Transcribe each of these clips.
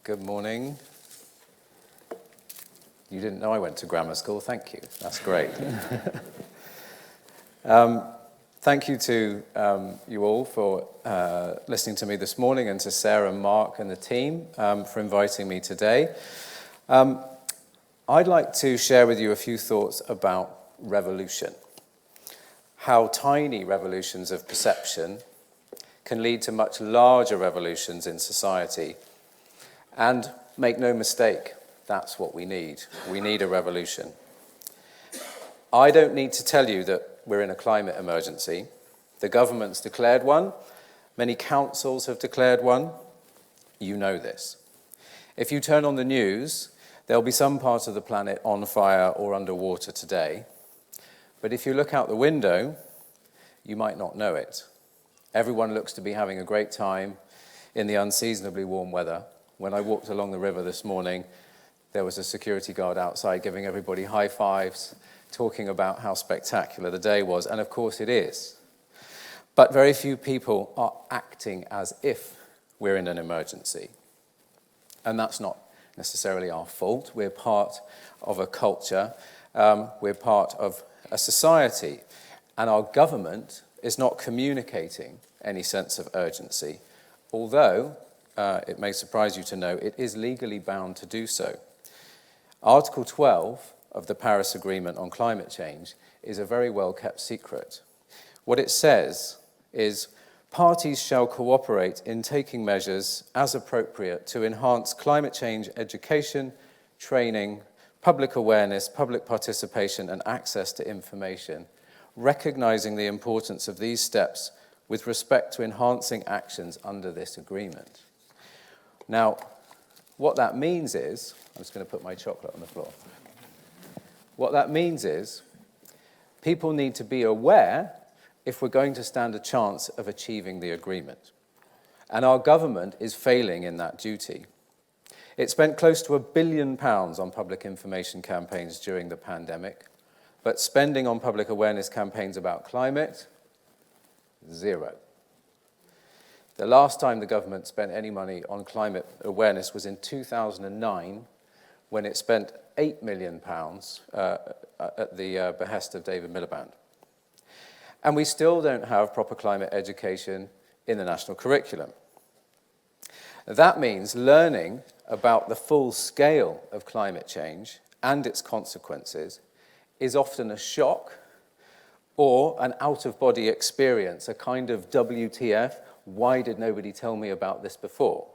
Good morning. You didn't know I went to grammar school. Thank you. That's great. Thank you to you all for listening to me this morning, and to Sarah, Mark, and the team for inviting me today. I'd like to share with you a few thoughts about revolution. How tiny revolutions of perception can lead to much larger revolutions in society. And make no mistake, that's what we need. We need a revolution. I don't need to tell you that we're in a climate emergency. The government's declared one. Many councils have declared one. You know this. If you turn on the news, there'll be some part of the planet on fire or underwater today. But if you look out the window, you might not know it. Everyone looks to be having a great time in the unseasonably warm weather. When I walked along the river this morning, there was a security guard outside giving everybody high fives, talking about how spectacular the day was, and of course it is. But very few people are acting as if we're in an emergency. And that's not necessarily our fault. We're part of a culture. We're part of a society. And our government is not communicating any sense of urgency, although, it may surprise you to know, it is legally bound to do so. Article 12 of the Paris Agreement on climate change is a very well-kept secret. What it says is, parties shall cooperate in taking measures as appropriate to enhance climate change education, training, public awareness, public participation, and access to information, recognizing the importance of these steps with respect to enhancing actions under this agreement. Now, what that means is, I'm just going to put my chocolate on the floor. What that means is, people need to be aware if we're going to stand a chance of achieving the agreement. And our government is failing in that duty. It spent close to £1 billion on public information campaigns during the pandemic, but spending on public awareness campaigns about climate, zero. The last time the government spent any money on climate awareness was in 2009, when it spent £8 million at the behest of David Miliband. And we still don't have proper climate education in the national curriculum. That means learning about the full scale of climate change and its consequences is often a shock or an out-of-body experience, a kind of WTF, why did nobody tell me about this before?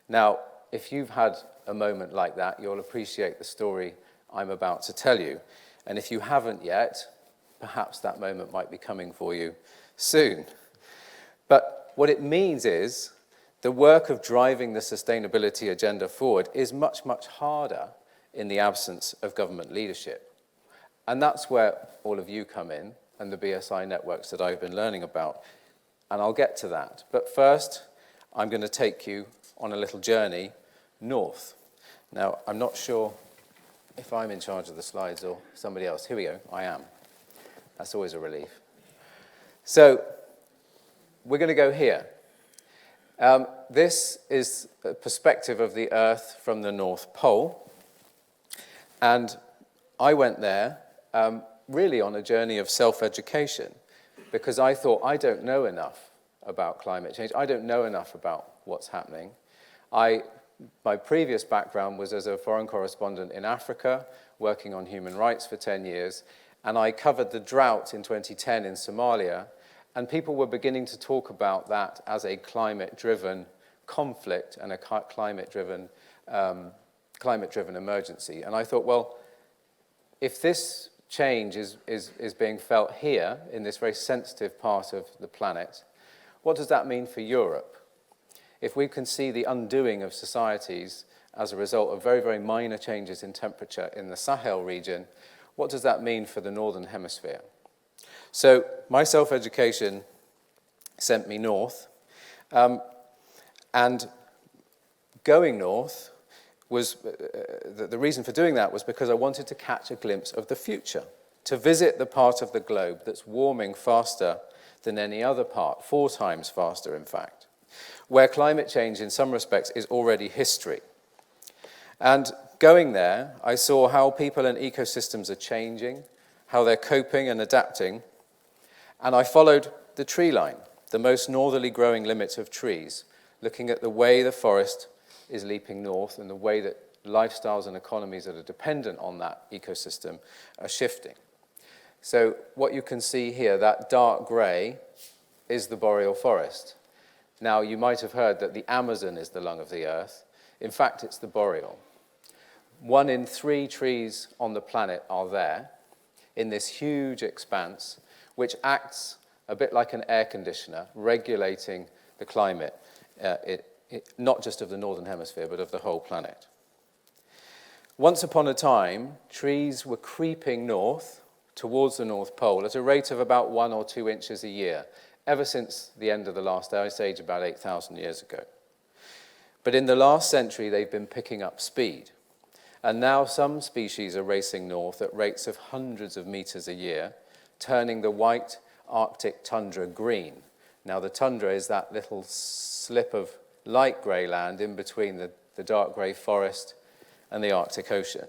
Now, if you've had a moment like that, you'll appreciate the story I'm about to tell you. And if you haven't yet, perhaps that moment might be coming for you soon. But what it means is the work of driving the sustainability agenda forward is much, much harder in the absence of government leadership. And that's where all of you come in, and the BSI networks that I've been learning about. And I'll get to that. But first, I'm going to take you on a little journey north. Now, I'm not sure if I'm in charge of the slides or somebody else. Here we go. I am. That's always a relief. So, we're going to go here. This is a perspective of the Earth from the North Pole. And I went there really on a journey of self-education, because I thought, I don't know enough about climate change. I don't know enough about what's happening. My previous background was as a foreign correspondent in Africa, working on human rights for 10 years, and I covered the drought in 2010 in Somalia, and people were beginning to talk about that as a climate-driven conflict and a climate-driven emergency. And I thought, well, if this change is being felt here in this very sensitive part of the planet, what does that mean for Europe? If we can see the undoing of societies as a result of very, very minor changes in temperature in the Sahel region, what does that mean for the Northern Hemisphere? So my self-education sent me north, and going north was, the reason for doing that was because I wanted to catch a glimpse of the future, to visit the part of the globe that's warming faster than any other part, 4 times faster in fact, where climate change in some respects is already history. And going there, I saw how people and ecosystems are changing, how they're coping and adapting, and I followed the tree line, the most northerly growing limit of trees, looking at the way the forest is leaping north and the way that lifestyles and economies that are dependent on that ecosystem are shifting. So what you can see here, that dark grey, is the boreal forest. Now, you might have heard that the Amazon is the lung of the earth. In fact, it's the boreal. 1 in 3 trees on the planet are there in this huge expanse, which acts a bit like an air conditioner, regulating the climate, not just of the northern hemisphere, but of the whole planet. Once upon a time, trees were creeping north towards the North Pole at a rate of about 1 or 2 inches a year, ever since the end of the last ice age about 8,000 years ago. But in the last century, they've been picking up speed. And now some species are racing north at rates of hundreds of meters a year, turning the white Arctic tundra green. Now, the tundra is that little slip of light grey land in between the dark grey forest and the Arctic Ocean.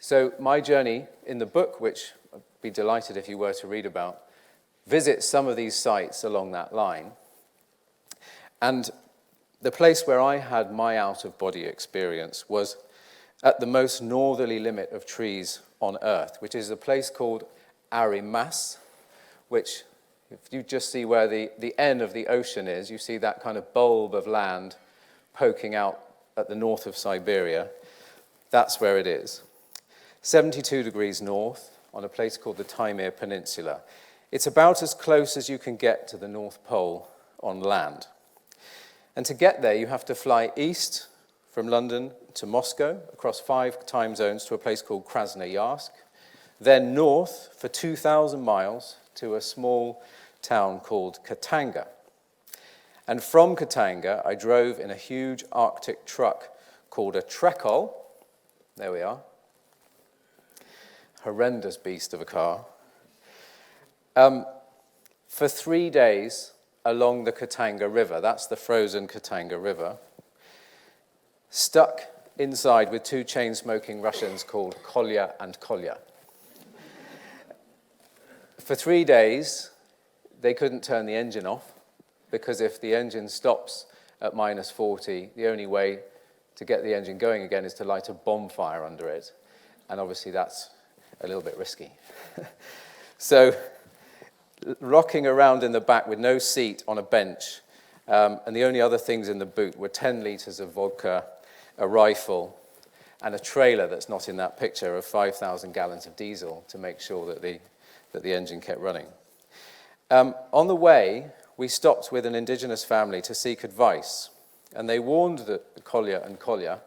So my journey in the book, which I'd be delighted if you were to read about, visits some of these sites along that line. And the place where I had my out-of-body experience was at the most northerly limit of trees on Earth, which is a place called Arimas, which, if you just see where the end of the ocean is, you see that kind of bulb of land poking out at the north of Siberia. That's where it is. 72 degrees north on a place called the Taimyr Peninsula. It's about as close as you can get to the North Pole on land. And to get there, you have to fly east from London to Moscow, across 5 time zones to a place called Krasnoyarsk, then north for 2,000 miles to a small town called Katanga. And from Katanga, I drove in a huge Arctic truck called a Trekol. There we are. Horrendous beast of a car. For 3 days along the Katanga River, that's the frozen Katanga River, stuck inside with 2 chain-smoking Russians called Kolya and Kolya. For 3 days, they couldn't turn the engine off, because if the engine stops at minus 40, the only way to get the engine going again is to light a bonfire under it. And obviously that's a little bit risky. So, rocking around in the back with no seat on a bench, and the only other things in the boot were 10 litres of vodka, a rifle, and a trailer that's not in that picture of 5,000 gallons of diesel to make sure that the engine kept running. On the way, we stopped with an indigenous family to seek advice, and they warned the Kolya and Kolya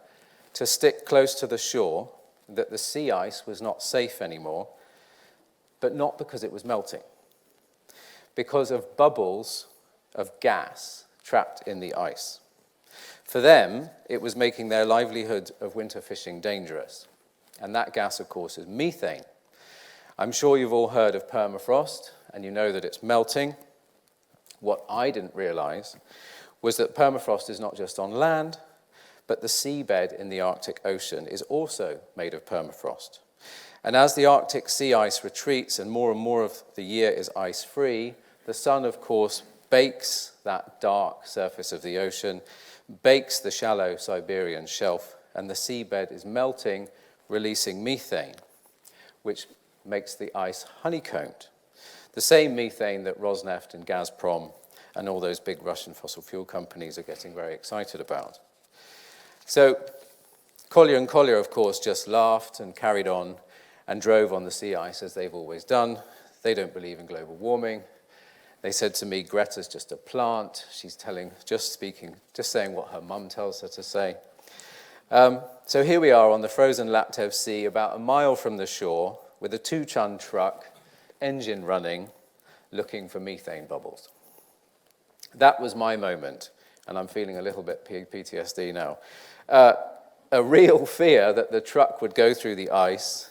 to stick close to the shore, that the sea ice was not safe anymore, but not because it was melting, because of bubbles of gas trapped in the ice. For them, it was making their livelihood of winter fishing dangerous. And that gas, of course, is methane. I'm sure you've all heard of permafrost, and you know that it's melting. What I didn't realize was that permafrost is not just on land, but the seabed in the Arctic Ocean is also made of permafrost. And as the Arctic sea ice retreats and more of the year is ice-free, the sun, of course, bakes that dark surface of the ocean, bakes the shallow Siberian shelf, and the seabed is melting, releasing methane, which makes the ice honeycombed. The same methane that Rosneft and Gazprom and all those big Russian fossil fuel companies are getting very excited about. So Kolya and Kolya, of course, just laughed and carried on and drove on the sea ice as they've always done. They don't believe in global warming. They said to me, Greta's just a plant. She's just saying what her mum tells her to say. So here we are on the frozen Laptev Sea, about a mile from the shore, with a 2-ton truck, engine running, looking for methane bubbles. That was my moment, and I'm feeling a little bit PTSD now. A real fear that the truck would go through the ice.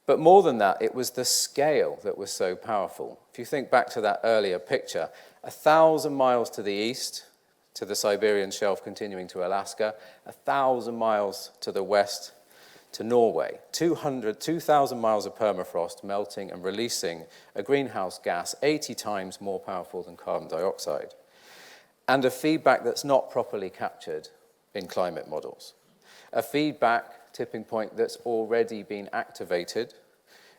But more than that, it was the scale that was so powerful. If you think back to that earlier picture, 1,000 miles to the east, to the Siberian shelf continuing to Alaska, 1,000 miles to the west to Norway, 2,000 miles of permafrost melting and releasing a greenhouse gas 80 times more powerful than carbon dioxide, and a feedback that's not properly captured in climate models. A feedback tipping point that's already been activated,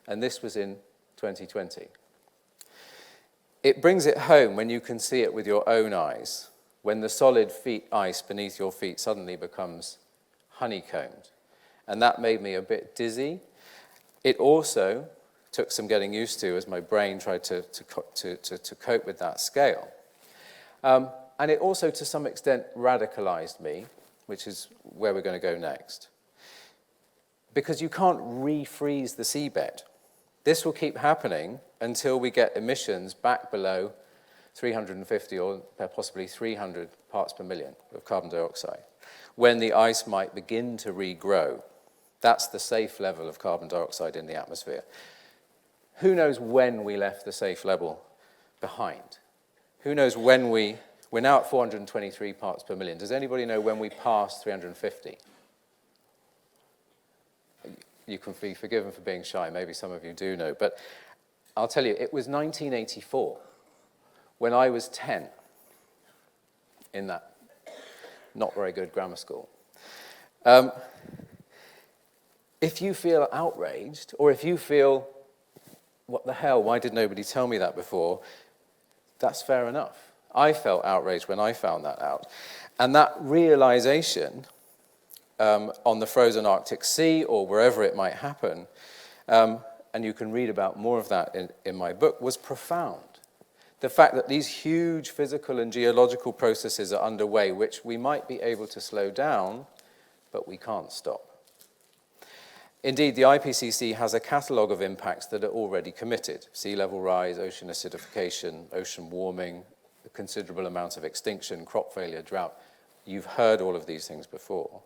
and this was in 2020. It brings it home when you can see it with your own eyes, when the solid ice beneath your feet suddenly becomes honeycombed. And that made me a bit dizzy. It also took some getting used to as my brain tried to cope with that scale. And it also, to some extent, radicalized me, which is where we're going to go next. Because you can't refreeze the seabed. This will keep happening until we get emissions back below 350 or possibly 300 parts per million of carbon dioxide, when the ice might begin to regrow. That's the safe level of carbon dioxide in the atmosphere. Who knows when we left the safe level behind? Who knows when we're now at 423 parts per million. Does anybody know when we passed 350? You can be forgiven for being shy. Maybe some of you do know. But I'll tell you, it was 1984 when I was 10 in that not very good grammar school. If you feel outraged, or if you feel, what the hell, why did nobody tell me that before, that's fair enough. I felt outraged when I found that out. And that realization on the frozen Arctic Sea, or wherever it might happen, and you can read about more of that in my book, was profound. The fact that these huge physical and geological processes are underway, which we might be able to slow down, but we can't stop. Indeed, the IPCC has a catalogue of impacts that are already committed: sea level rise, ocean acidification, ocean warming, a considerable amount of extinction, crop failure, drought. You've heard all of these things before.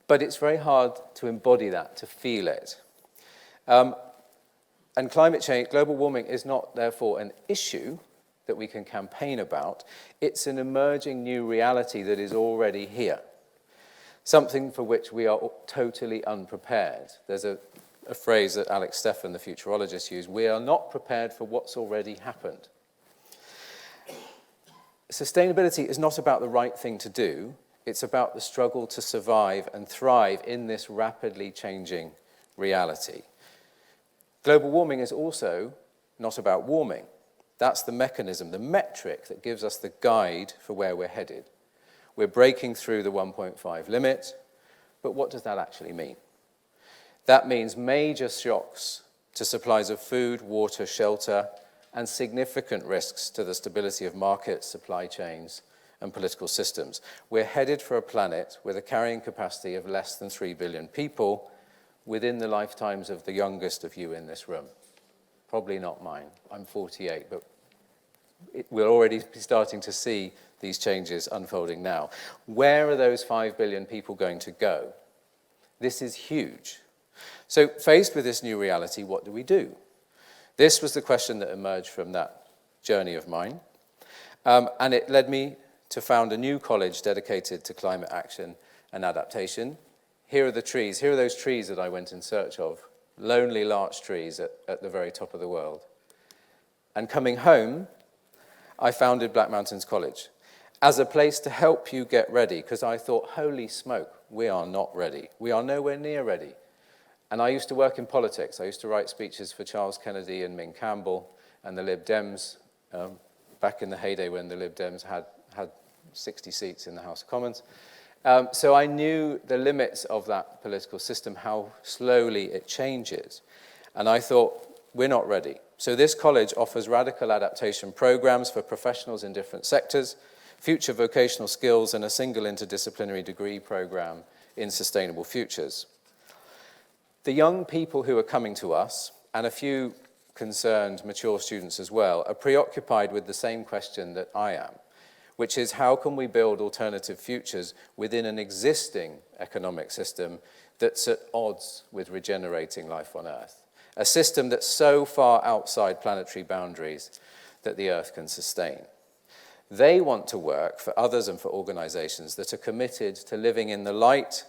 But it's very hard to embody that, to feel it. And climate change, global warming, is not therefore an issue that we can campaign about. It's an emerging new reality that is already here. Something for which we are totally unprepared. There's a phrase that Alex Steffen, the futurologist, used: we are not prepared for what's already happened. Sustainability is not about the right thing to do. It's about the struggle to survive and thrive in this rapidly changing reality. Global warming is also not about warming. That's the mechanism, the metric that gives us the guide for where we're headed. We're breaking through the 1.5 limit, but what does that actually mean? That means major shocks to supplies of food, water, shelter, and significant risks to the stability of markets, supply chains, and political systems. We're headed for a planet with a carrying capacity of less than 3 billion people within the lifetimes of the youngest of you in this room. Probably not mine. I'm 48, but we'll already be starting to see these changes unfolding now. Where are those 5 billion people going to go? This is huge. So faced with this new reality, what do we do? This was the question that emerged from that journey of mine. And it led me to found a new college dedicated to climate action and adaptation. Here are the trees. Here are those trees that I went in search of. Lonely larch trees at the very top of the world. And coming home, I founded Black Mountains College as a place to help you get ready, because I thought, holy smoke, we are not ready. We are nowhere near ready. And I used to work in politics. I used to write speeches for Charles Kennedy and Ming Campbell and the Lib Dems back in the heyday when the Lib Dems had 60 seats in the House of Commons. So I knew the limits of that political system, how slowly it changes. And I thought, we're not ready. So this college offers radical adaptation programs for professionals in different sectors, future vocational skills, and a single interdisciplinary degree program in sustainable futures. The young people who are coming to us, and a few concerned mature students as well, are preoccupied with the same question that I am, which is, how can we build alternative futures within an existing economic system that's at odds with regenerating life on Earth? A system that's so far outside planetary boundaries that the Earth can sustain. They want to work for others and for organizations that are committed to living in the light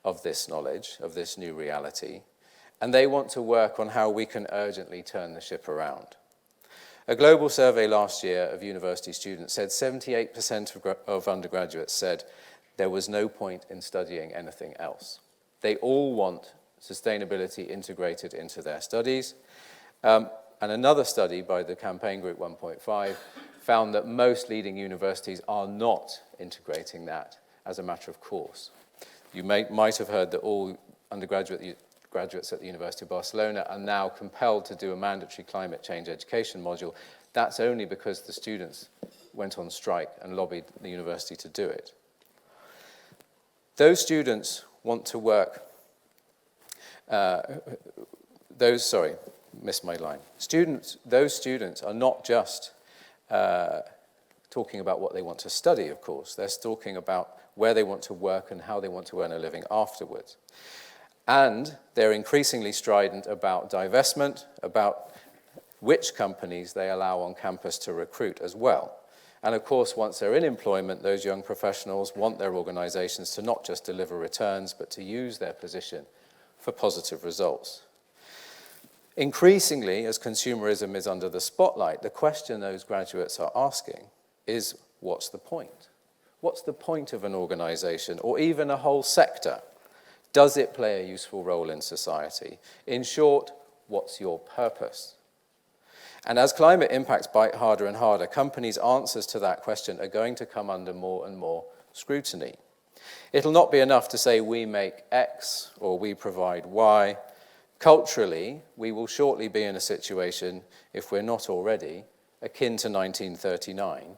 of this knowledge, of this new reality, and they want to work on how we can urgently turn the ship around. A global survey last year of university students said 78% of undergraduates said there was no point in studying anything else. They all want sustainability integrated into their studies. And another study by the campaign group 1.5 found that most leading universities are not integrating that as a matter of course. You might have heard that all graduates at the University of Barcelona are now compelled to do a mandatory climate change education module. That's only because the students went on strike and lobbied the university to do it. Those students want to work, those students are not just talking about what they want to study, of course. They're talking about where they want to work and how they want to earn a living afterwards. And they're increasingly strident about divestment, about which companies they allow on campus to recruit as well. And of course, once they're in employment, those young professionals want their organizations to not just deliver returns, but to use their position for positive results. Increasingly, as consumerism is under the spotlight, the question those graduates are asking is, what's the point? What's the point of an organization or even a whole sector? Does it play a useful role in society? In short, what's your purpose? And as climate impacts bite harder and harder, companies' answers to that question are going to come under more and more scrutiny. It'll not be enough to say we make X or we provide Y. Culturally, we will shortly be in a situation, if we're not already, akin to 1939,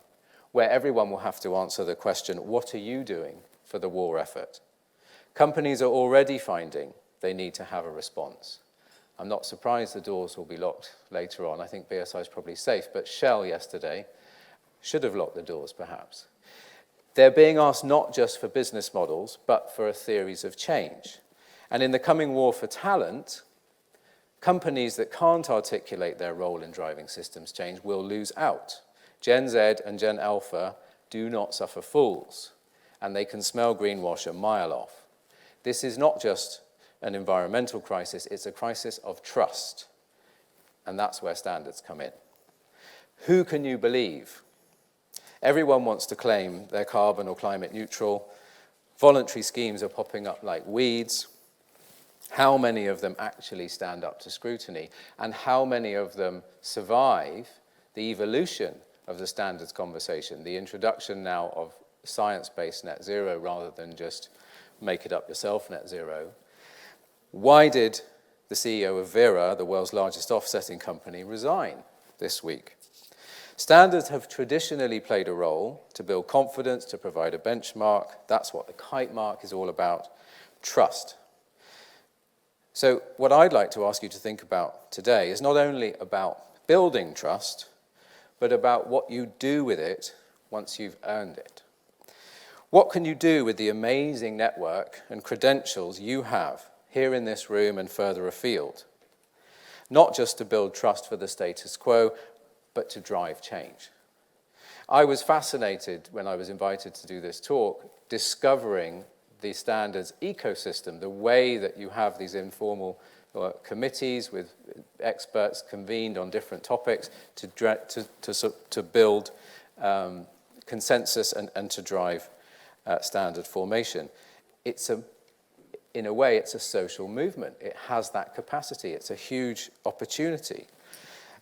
where everyone will have to answer the question, what are you doing for the war effort? Companies are already finding they need to have a response. I'm not surprised the doors will be locked later on. I think BSI is probably safe, but Shell yesterday should have locked the doors, perhaps. They're being asked not just for business models, but for theories of change. And in the coming war for talent, companies that can't articulate their role in driving systems change will lose out. Gen Z and Gen Alpha do not suffer fools, and they can smell greenwash a mile off. This is not just an environmental crisis, it's a crisis of trust. And that's where standards come in. Who can you believe? Everyone wants to claim they're carbon or climate neutral. Voluntary schemes are popping up like weeds. How many of them actually stand up to scrutiny? And how many of them survive the evolution of the standards conversation, the introduction now of science-based net zero rather than just make it up yourself net zero? Why did the CEO of Vera, the world's largest offsetting company, resign this week? Standards have traditionally played a role to build confidence, to provide a benchmark. That's what the kite mark is all about, trust. So what I'd like to ask you to think about today is not only about building trust, but about what you do with it once you've earned it. What can you do with the amazing network and credentials you have here in this room and further afield? Not just to build trust for the status quo, but to drive change. I was fascinated when I was invited to do this talk, discovering the standards ecosystem, the way that you have these informal committees with experts convened on different topics to build consensus and to drive standard formation. In a way, it's a social movement. It has that capacity. It's a huge opportunity.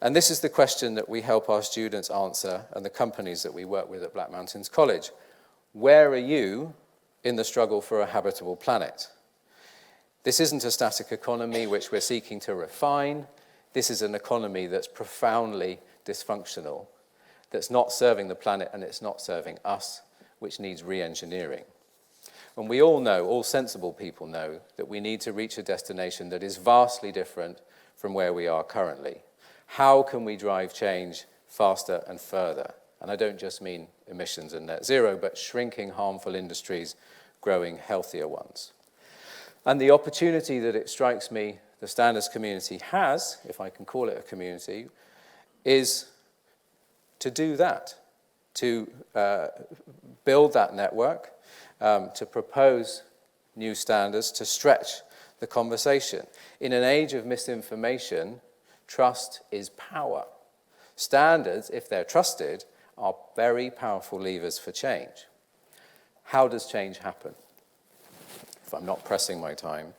And this is the question that we help our students answer and the companies that we work with at Black Mountains College. Where are you in the struggle for a habitable planet? This isn't a static economy which we're seeking to refine. This is an economy that's profoundly dysfunctional, that's not serving the planet and it's not serving us, which needs re-engineering. And we all know, all sensible people know, that we need to reach a destination that is vastly different from where we are currently. How can we drive change faster and further? And I don't just mean emissions and net zero, but shrinking harmful industries, growing healthier ones. And the opportunity that it strikes me the standards community has, if I can call it a community, is to do that, to build that network, to propose new standards, to stretch the conversation. In an age of misinformation, trust is power. Standards, if they're trusted, are very powerful levers for change. How does change happen? If I'm not pressing my time.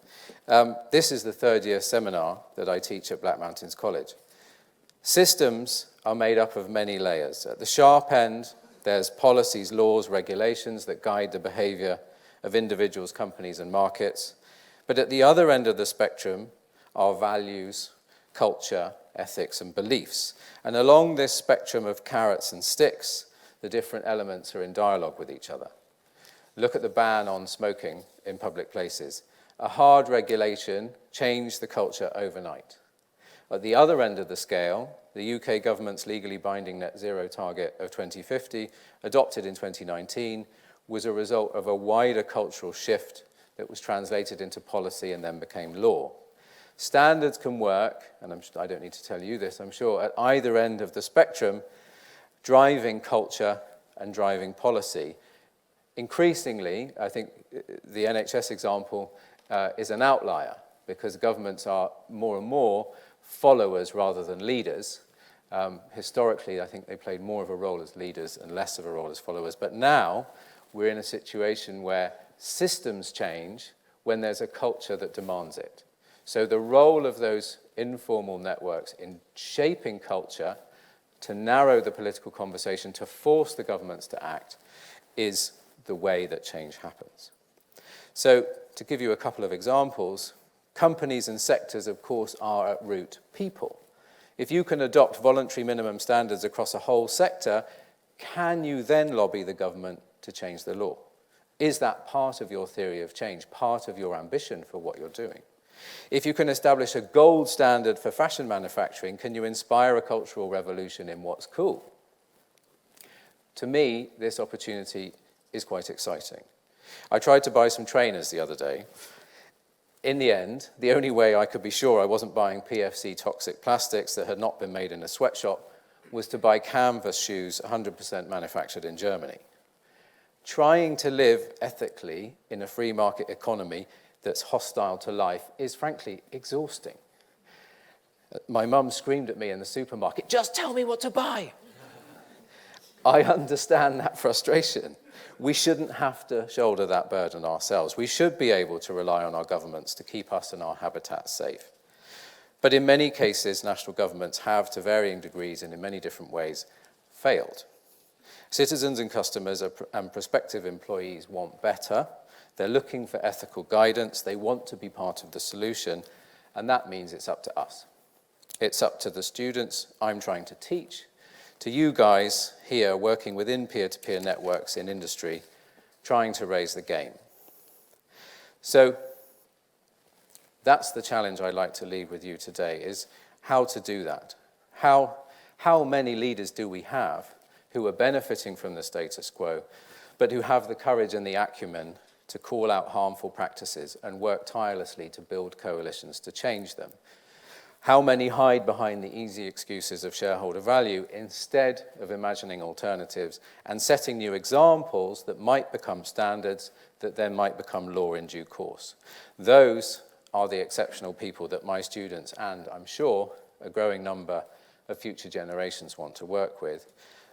This is the third-year seminar that I teach at Black Mountains College. Systems are made up of many layers. At the sharp end, there's policies, laws, regulations that guide the behavior of individuals, companies, and markets. But at the other end of the spectrum are values, culture, ethics, and beliefs. And along this spectrum of carrots and sticks, the different elements are in dialogue with each other. Look at the ban on smoking in public places. A hard regulation changed the culture overnight. At the other end of the scale, the UK government's legally binding net zero target of 2050, adopted in 2019, was a result of a wider cultural shift that was translated into policy and then became law. Standards can work, and I don't need to tell you this, I'm sure, at either end of the spectrum, driving culture and driving policy. Increasingly, I think the NHS example is an outlier, because governments are more and more followers rather than leaders. Historically, I think they played more of a role as leaders and less of a role as followers. But now, we're in a situation where systems change when there's a culture that demands it. So the role of those informal networks in shaping culture to narrow the political conversation, to force the governments to act, is the way that change happens. So to give you a couple of examples, companies and sectors, of course, are at root people. If you can adopt voluntary minimum standards across a whole sector, can you then lobby the government to change the law? Is that part of your theory of change, part of your ambition for what you're doing? If you can establish a gold standard for fashion manufacturing, can you inspire a cultural revolution in what's cool? To me, this opportunity is quite exciting. I tried to buy some trainers the other day. In the end, the only way I could be sure I wasn't buying PFC toxic plastics that had not been made in a sweatshop was to buy canvas shoes 100% manufactured in Germany. Trying to live ethically in a free market economy that's hostile to life is frankly exhausting. My mum screamed at me in the supermarket, "Just tell me what to buy." I understand that frustration. We shouldn't have to shoulder that burden ourselves. We should be able to rely on our governments to keep us and our habitats safe. But in many cases, national governments have, to varying degrees and in many different ways, failed. Citizens and customers and prospective employees want better. They're looking for ethical guidance. They want to be part of the solution, and that means it's up to us. It's up to the students I'm trying to teach, to you guys here working within peer-to-peer networks in industry, trying to raise the game. So that's the challenge I'd like to leave with you today, is how to do that. How many leaders do we have who are benefiting from the status quo, but who have the courage and the acumen to call out harmful practices and work tirelessly to build coalitions to change them? How many hide behind the easy excuses of shareholder value instead of imagining alternatives and setting new examples that might become standards that then might become law in due course? Those are the exceptional people that my students and, I'm sure, a growing number of future generations want to work with.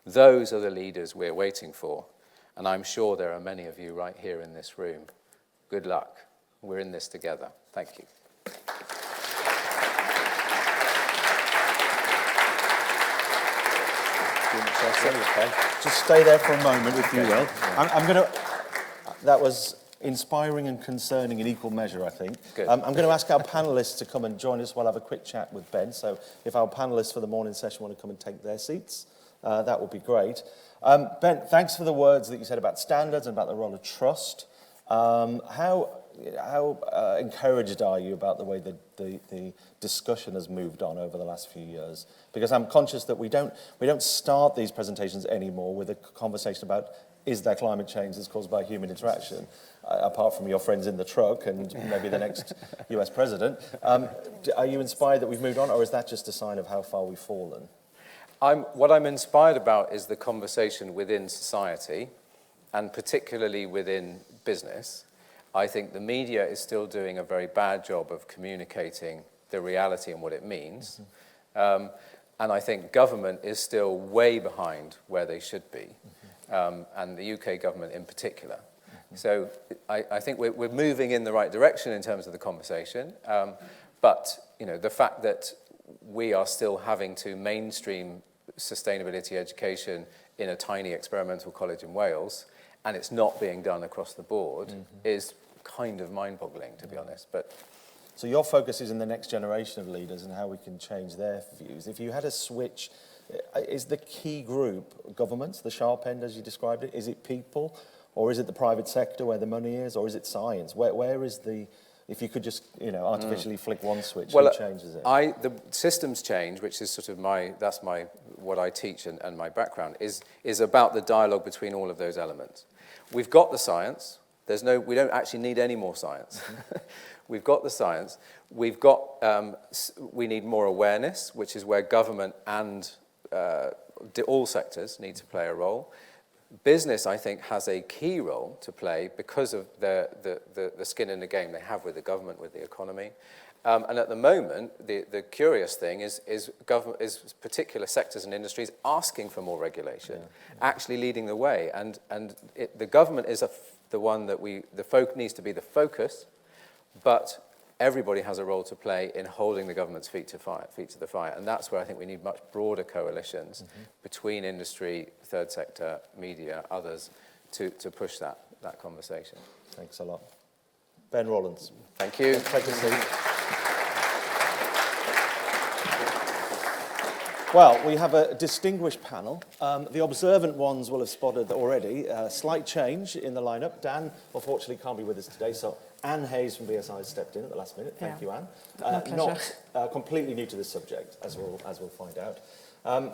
Those are the leaders we're waiting for, and I'm sure there are many of you right here in this room. Good luck. We're in this together. Thank you. Just stay there for a moment, if you will. That was inspiring and concerning in equal measure, I think. I'm going to ask our panellists to come and join us. We'll have a quick chat with Ben. So if our panellists for the morning session want to come and take their seats, that would be great. Ben, thanks for the words that you said about standards and about the role of trust. How encouraged are you about the way the discussion has moved on over the last few years? Because I'm conscious that we don't start these presentations anymore with a conversation about, is there climate change that's caused by human interaction, apart from your friends in the truck and maybe the next US president. Are you inspired that we've moved on, or is that just a sign of how far we've fallen? What I'm inspired about is the conversation within society, and particularly within business. I think the media is still doing a very bad job of communicating the reality and what it means. And I think government is still way behind where they should be, and the UK government in particular. So I think we're moving in the right direction in terms of the conversation, but the fact that we are still having to mainstream sustainability education in a tiny experimental college in Wales, and it's not being done across the board, is kind of mind-boggling, to be honest. But so your focus is in the next generation of leaders and how we can change their views. If you had a switch, is the key group governments, the sharp end as you described it? Is it people, or is it the private sector where the money is, or is it science? Where is the... If you could just, artificially flick one switch, who changes it? The systems change, which is sort of what I teach and my background, is about the dialogue between all of those elements. We've got the science. We don't actually need any more science. We've got the science. We need more awareness, which is where government and all sectors need to play a role. Business, I think, has a key role to play because of the skin in the game they have with the government, with the economy. And at the moment, the curious thing is particular sectors and industries asking for more regulation, actually leading the way. And the government is the one that needs to be the focus, but everybody has a role to play in holding the government's feet to the fire. And that's where I think we need much broader coalitions between industry, third sector, media, others, to push that conversation. Thanks a lot. Ben Rawlence. Thank you. Take a seat. Well, we have a distinguished panel. The observant ones will have spotted already a slight change in the lineup. Dan, unfortunately, can't be with us today, so Anne Hayes from BSI has stepped in at the last minute. Thank you, Anne. Not completely new to this subject, as we'll find out.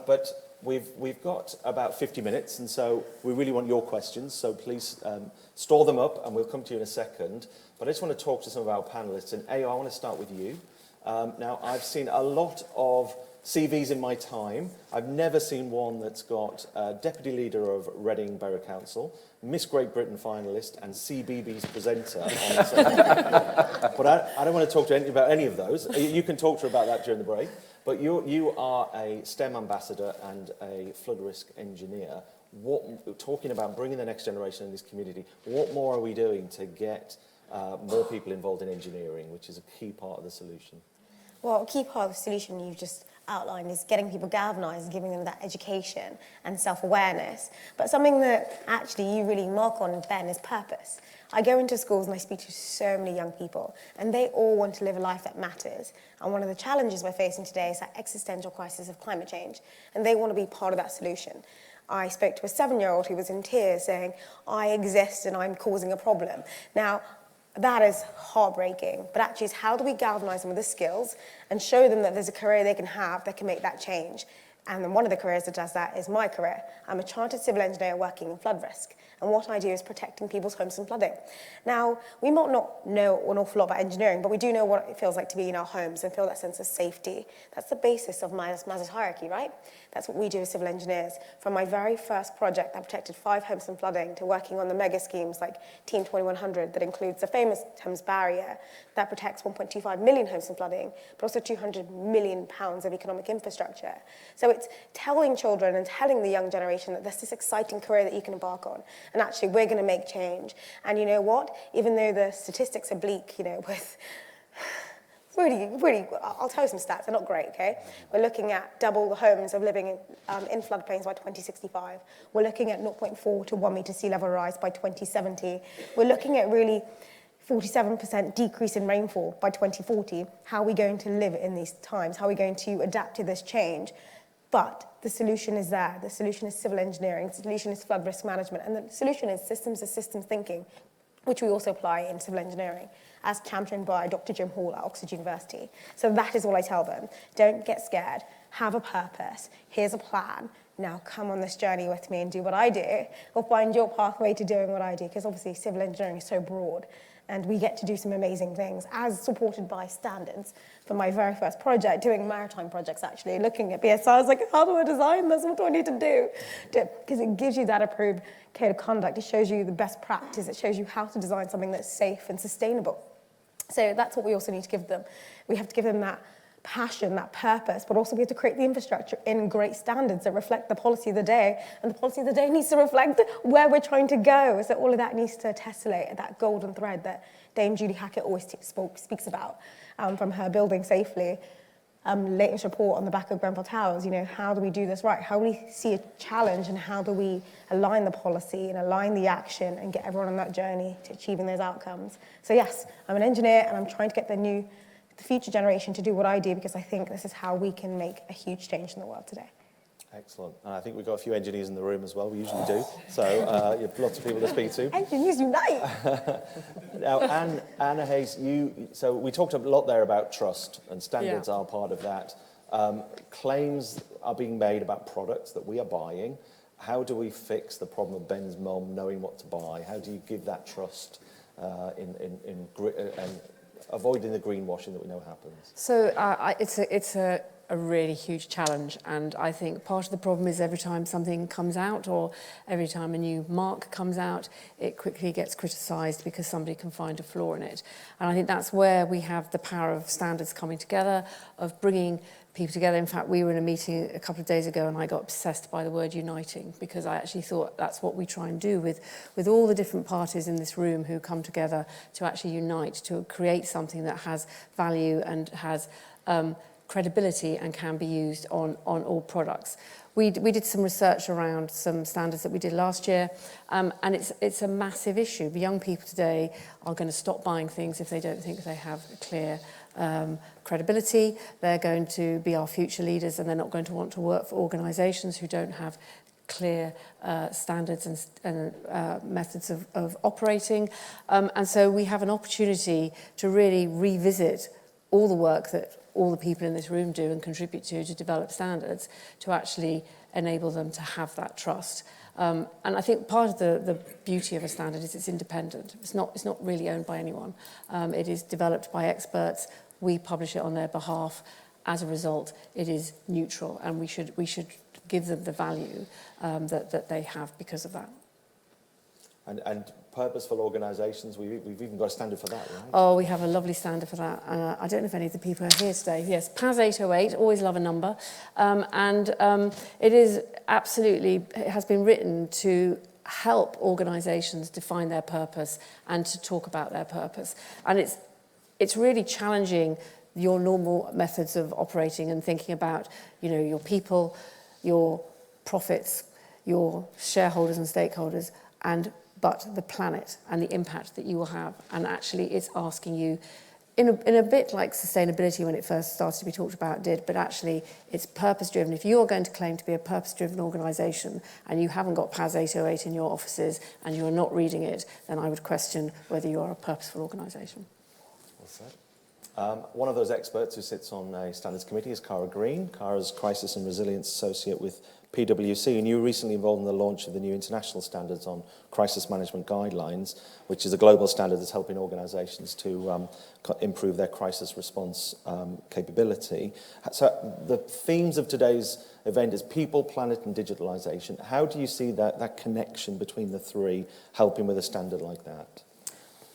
But we've got about 50 minutes, and so we really want your questions. So please store them up, and we'll come to you in a second. But I just want to talk to some of our panelists. And I want to start with you. Now, I've seen a lot of CVs in my time. I've never seen one that's got Deputy Leader of Reading Borough Council, Miss Great Britain finalist, and CBBS presenter on the same. But I don't want to talk to any about any of those. You can talk to her about that during the break. But you are a STEM ambassador and a flood risk engineer. Talking about bringing the next generation in this community, what more are we doing to get more people involved in engineering, which is a key part of the solution? Well, a key part of the solution you've just outlined is getting people galvanised and giving them that education and self-awareness. But something that actually you really mark on, Ben, is purpose. I go into schools and I speak to so many young people, and they all want to live a life that matters. And one of the challenges we're facing today is that existential crisis of climate change, and they want to be part of that solution. I spoke to a 7-year-old who was in tears saying, I exist and I'm causing a problem. Now, that is heartbreaking, but actually it's how do we galvanise them with the skills and show them that there's a career they can have that can make that change. And then one of the careers that does that is my career. I'm a chartered civil engineer working in flood risk. And what I do is protecting people's homes from flooding. Now, we might not know an awful lot about engineering, but we do know what it feels like to be in our homes and feel that sense of safety. That's the basis of Maslow's hierarchy, right? That's what we do as civil engineers. From my very first project that protected 5 homes from flooding to working on the mega schemes like Team 2100 that includes the famous Thames Barrier that protects 1.25 million homes from flooding, but also £200 million of economic infrastructure. So it's telling children and telling the young generation that there's this exciting career that you can embark on. And actually, we're going to make change. And you know what? Even though the statistics are bleak, with really, I'll tell you some stats. They're not great, okay? We're looking at double the homes of living in floodplains by 2065. We're looking at 0.4 to 1 metre sea level rise by 2070. We're looking at really 47% decrease in rainfall by 2040. How are we going to live in these times? How are we going to adapt to this change? But the solution is there. The solution is civil engineering. The solution is flood risk management. And the solution is systems of systems thinking, which we also apply in civil engineering, as championed by Dr. Jim Hall at Oxford University. So that is all I tell them. Don't get scared. Have a purpose. Here's a plan. Now come on this journey with me and do what I do, or find your pathway to doing what I do, because obviously civil engineering is so broad. and we get to do some amazing things as supported by standards. For my very first project, doing maritime projects actually, looking at BSI, I was like, how do I design this? What do I need to do? Because it gives you that approved code of conduct. It shows you the best practice. It shows you how to design something that's safe and sustainable. So that's what we also need to give them. We have to give them that passion, that purpose, but also we have to create the infrastructure in great standards that reflect the policy of the day, and the policy of the day needs to reflect where we're trying to go. So all of that needs to tessellate that golden thread that Dame Judy Hackett always speaks about from her Building Safely latest report on the back of Grenfell Towers. You know, how do we do this right? How do we see a challenge, and how do we align the policy and align the action and get everyone on that journey to achieving those outcomes? So yes, I'm an engineer and I'm trying to get the future generation to do what I do, because I think this is how we can make a huge change in the world today. Excellent. And I think we've got a few engineers in the room as well. We usually do. So you have lots of people to speak to. Engineers unite! Now, Anna Hayes, so we talked a lot there about trust, and standards are part of that. Claims are being made about products that we are buying. How do we fix the problem of Ben's mum knowing what to buy? How do you give that trust and avoiding the greenwashing that we know happens? So it's a really huge challenge, and I think part of the problem is every time something comes out, or every time a new mark comes out, it quickly gets criticised because somebody can find a flaw in it. And I think that's where we have the power of standards coming together, of bringing people together. In fact, we were in a meeting a couple of days ago and I got obsessed by the word uniting, because I actually thought that's what we try and do with all the different parties in this room who come together to actually unite, to create something that has value and has credibility and can be used on all products. We did some research around some standards that we did last year, and it's a massive issue. The young people today are going to stop buying things if they don't think they have a clear credibility. They're going to be our future leaders, and they're not going to want to work for organisations who don't have clear standards and methods of operating. And so we have an opportunity to really revisit all the work that all the people in this room do and contribute to develop standards, to actually enable them to have that trust. And I think part of the beauty of a standard is it's independent. It's not really owned by anyone. It is developed by experts. We publish it on their behalf. As a result, it is neutral, and we should give them the value that they have because of that. And purposeful organisations, we've even got a standard for that, right? Oh, we have a lovely standard for that. I don't know if any of the people are here today. Yes, PAS 808, always love a number. It is absolutely, it has been written to help organisations define their purpose and to talk about their purpose. And it's really challenging your normal methods of operating and thinking about, you know, your people, your profits, your shareholders and stakeholders, but the planet and the impact that you will have. And actually it's asking you, in a bit like sustainability when it first started to be talked about did, but actually it's purpose-driven. If you are going to claim to be a purpose-driven organisation and you haven't got PAS 808 in your offices and you are not reading it, then I would question whether you are a purposeful organisation. Well said. One of those experts who sits on a standards committee is Cara Green. Cara's Crisis and Resilience Associate with PwC, and you were recently involved in the launch of the new international standards on crisis management guidelines, which is a global standard that's helping organisations to improve their crisis response capability. So the themes of today's event is people, planet and digitalisation. How do you see that connection between the three helping with a standard like that?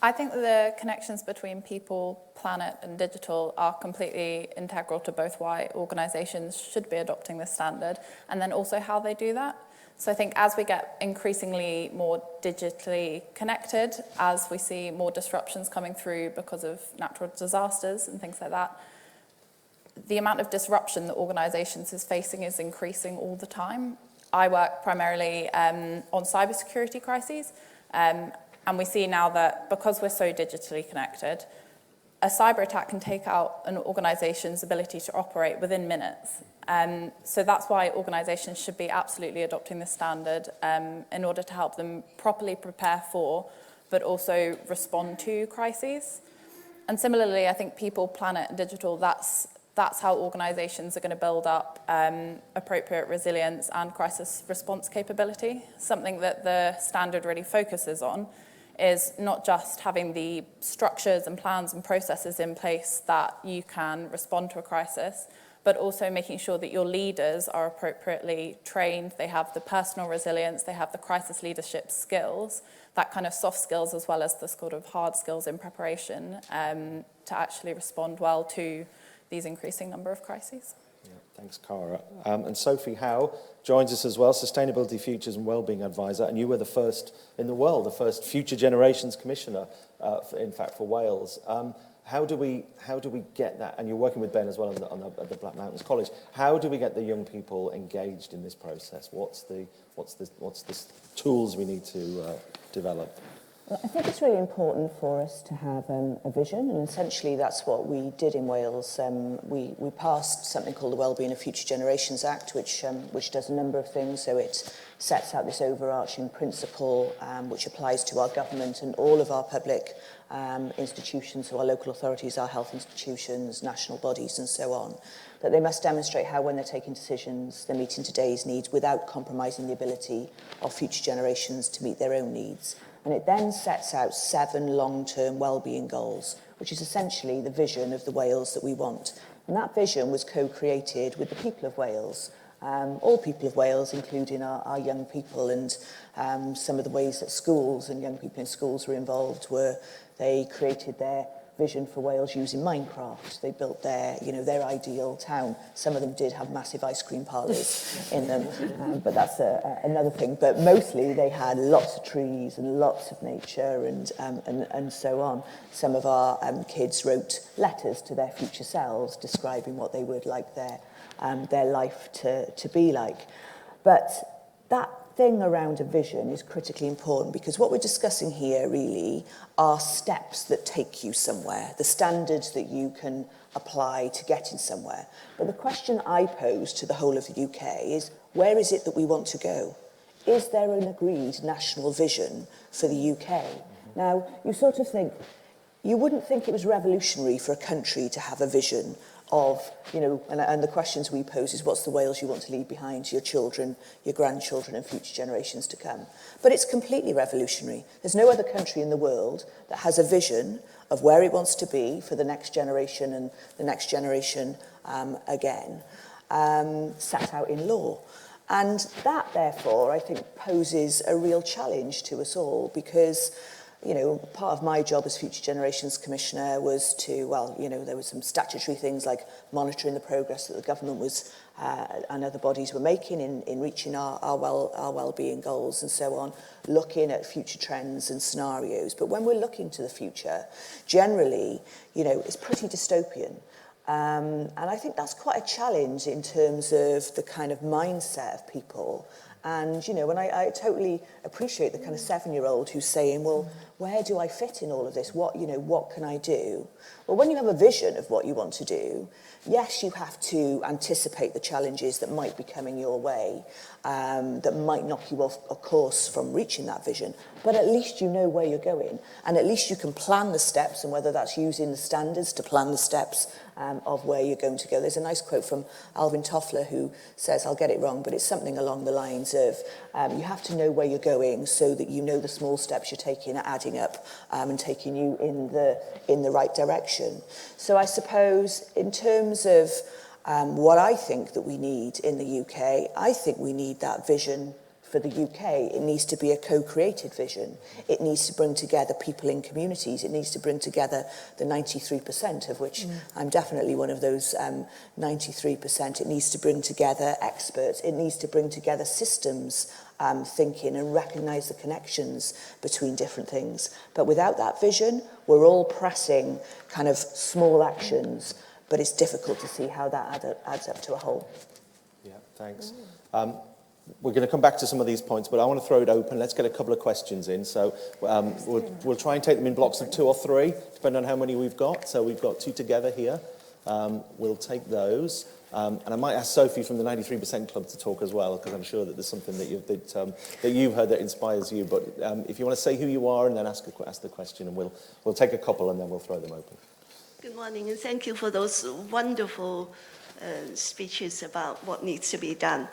I think that the connections between people, planet and digital are completely integral to both why organisations should be adopting this standard and then also how they do that. So I think as we get increasingly more digitally connected, as we see more disruptions coming through because of natural disasters and things like that, the amount of disruption that organisations is facing is increasing all the time. I work primarily on cybersecurity crises, and we see now that because we're so digitally connected, a cyber attack can take out an organisation's ability to operate within minutes. So that's why organisations should be absolutely adopting this standard in order to help them properly prepare for, but also respond to crises. And similarly, I think people, planet and digital, that's how organisations are going to build up appropriate resilience and crisis response capability. Something that the standard really focuses on is not just having the structures and plans and processes in place that you can respond to a crisis, but also making sure that your leaders are appropriately trained, they have the personal resilience, they have the crisis leadership skills, that kind of soft skills as well as the sort of hard skills in preparation to actually respond well to these increasing number of crises. Yeah, thanks, Cara. And Sophie Howe joins us as well, Sustainability Futures and Wellbeing Advisor, and you were the first in the world, the first Future Generations Commissioner, in fact, for Wales. How do we get that? And you're working with Ben as well at the Black Mountains College. How do we get the young people engaged in this process? What's the tools we need to develop? Well, I think it's really important for us to have a vision, and essentially that's what we did in Wales. We passed something called the Wellbeing of Future Generations Act, which does a number of things. So it sets out this overarching principle which applies to our government and all of our public institutions, so our local authorities, our health institutions, national bodies and so on, that they must demonstrate how when they're taking decisions, they're meeting today's needs without compromising the ability of future generations to meet their own needs. And it then sets out 7 long-term wellbeing goals, which is essentially the vision of the Wales that we want. And that vision was co-created with the people of Wales, all people of Wales, including our young people, and some of the ways that schools and young people in schools were involved were they created their vision for Wales using Minecraft. They built their ideal town. Some of them did have massive ice cream parlours in them, but that's another thing. But mostly they had lots of trees and lots of nature and so on. Some of our kids wrote letters to their future selves describing what they would like their life to be like. But that thing around a vision is critically important, because what we're discussing here really are steps that take you somewhere, the standards that you can apply to getting somewhere. But the question I pose to the whole of the UK is, where is it that we want to go? Is there an agreed national vision for the UK? Now, you sort of think, you wouldn't think it was revolutionary for a country to have a vision of, and the questions we pose is, what's the Wales you want to leave behind to your children, your grandchildren and future generations to come? But it's completely revolutionary. There's no other country in the world that has a vision of where it wants to be for the next generation and the next generation again, set out in law. And that, therefore, I think poses a real challenge to us all, because part of my job as Future Generations Commissioner was to, there were some statutory things like monitoring the progress that the government was and other bodies were making in reaching our well-being goals and so on, looking at future trends and scenarios. But when we're looking to the future, generally, it's pretty dystopian. And I think that's quite a challenge in terms of the kind of mindset of people. And, and I totally appreciate the kind of 7-year-old who's saying, well, where do I fit in all of this? What can I do? Well, when you have a vision of what you want to do, yes, you have to anticipate the challenges that might be coming your way, that might knock you off a course from reaching that vision. But at least you know where you're going. And at least you can plan the steps, and whether that's using the standards to plan the steps of where you're going to go. There's a nice quote from Alvin Toffler who says, I'll get it wrong, but it's something along the lines of, you have to know where you're going so that you know the small steps you're taking are adding up and taking you in the right direction. So I suppose in terms of what I think that we need in the UK, I think we need that vision for the UK. It needs to be a co-created vision. It needs to bring together people in communities. It needs to bring together the 93%, of which I'm definitely one of those 93%. It needs to bring together experts. It needs to bring together systems thinking and recognise the connections between different things. But without that vision, we're all pressing kind of small actions, but it's difficult to see how that adds up to a whole. Yeah, thanks. We're going to come back to some of these points, but I want to throw it open. Let's get a couple of questions in. So we'll try and take them in blocks of 2 or 3, depending on how many we've got. So we've got 2 together here. We'll take those. And I might ask Sophie from the 93% Club to talk as well, because I'm sure that there's something that you've heard that inspires you. But if you want to say who you are and then ask the question, and we'll take a couple and then we'll throw them open. Good morning, and thank you for those wonderful speeches about what needs to be done.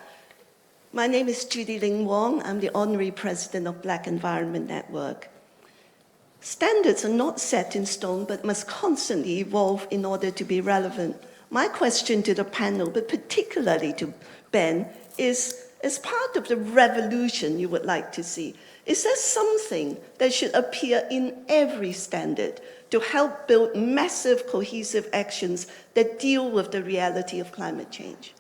My name is Judy Ling Wong. I'm the Honorary President of Black Environment Network. Standards are not set in stone, but must constantly evolve in order to be relevant. My question to the panel, but particularly to Ben, is, as part of the revolution you would like to see, is there something that should appear in every standard to help build massive cohesive actions that deal with the reality of climate change?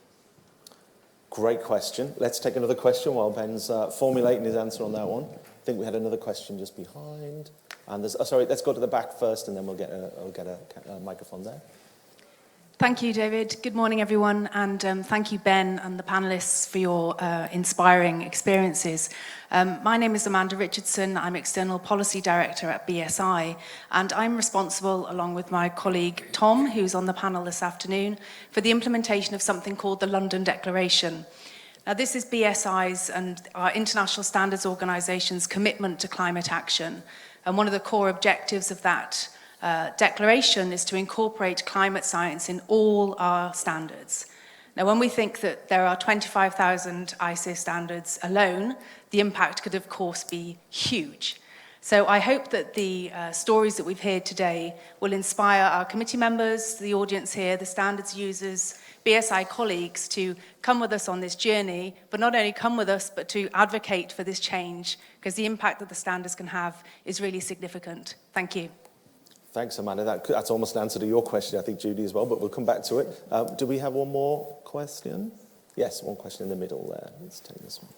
Great question. Let's take another question while Ben's formulating his answer on that one. I think we had another question just behind. And there's, sorry, let's go to the back first, and then we'll get a microphone there. Thank you, David. Good morning, everyone, and thank you, Ben, and the panelists for your inspiring experiences. My name is Amanda Richardson. I'm External Policy Director at BSI, and I'm responsible, along with my colleague Tom, who's on the panel this afternoon, for the implementation of something called the London Declaration. Now, this is BSI's and our International Standards Organisation's commitment to climate action, and one of the core objectives of that declaration is to incorporate climate science in all our standards. Now, when we think that there are 25,000 ISO standards alone, the impact could, of course, be huge. So I hope that the stories that we've heard today will inspire our committee members, the audience here, the standards users, BSI colleagues to come with us on this journey, but not only come with us, but to advocate for this change, because the impact that the standards can have is really significant. Thank you. Thanks, Amanda. That's almost an answer to your question, I think, Judy, as well, but we'll come back to it. Do we have one more question? Yes, one question in the middle there. Let's take this one.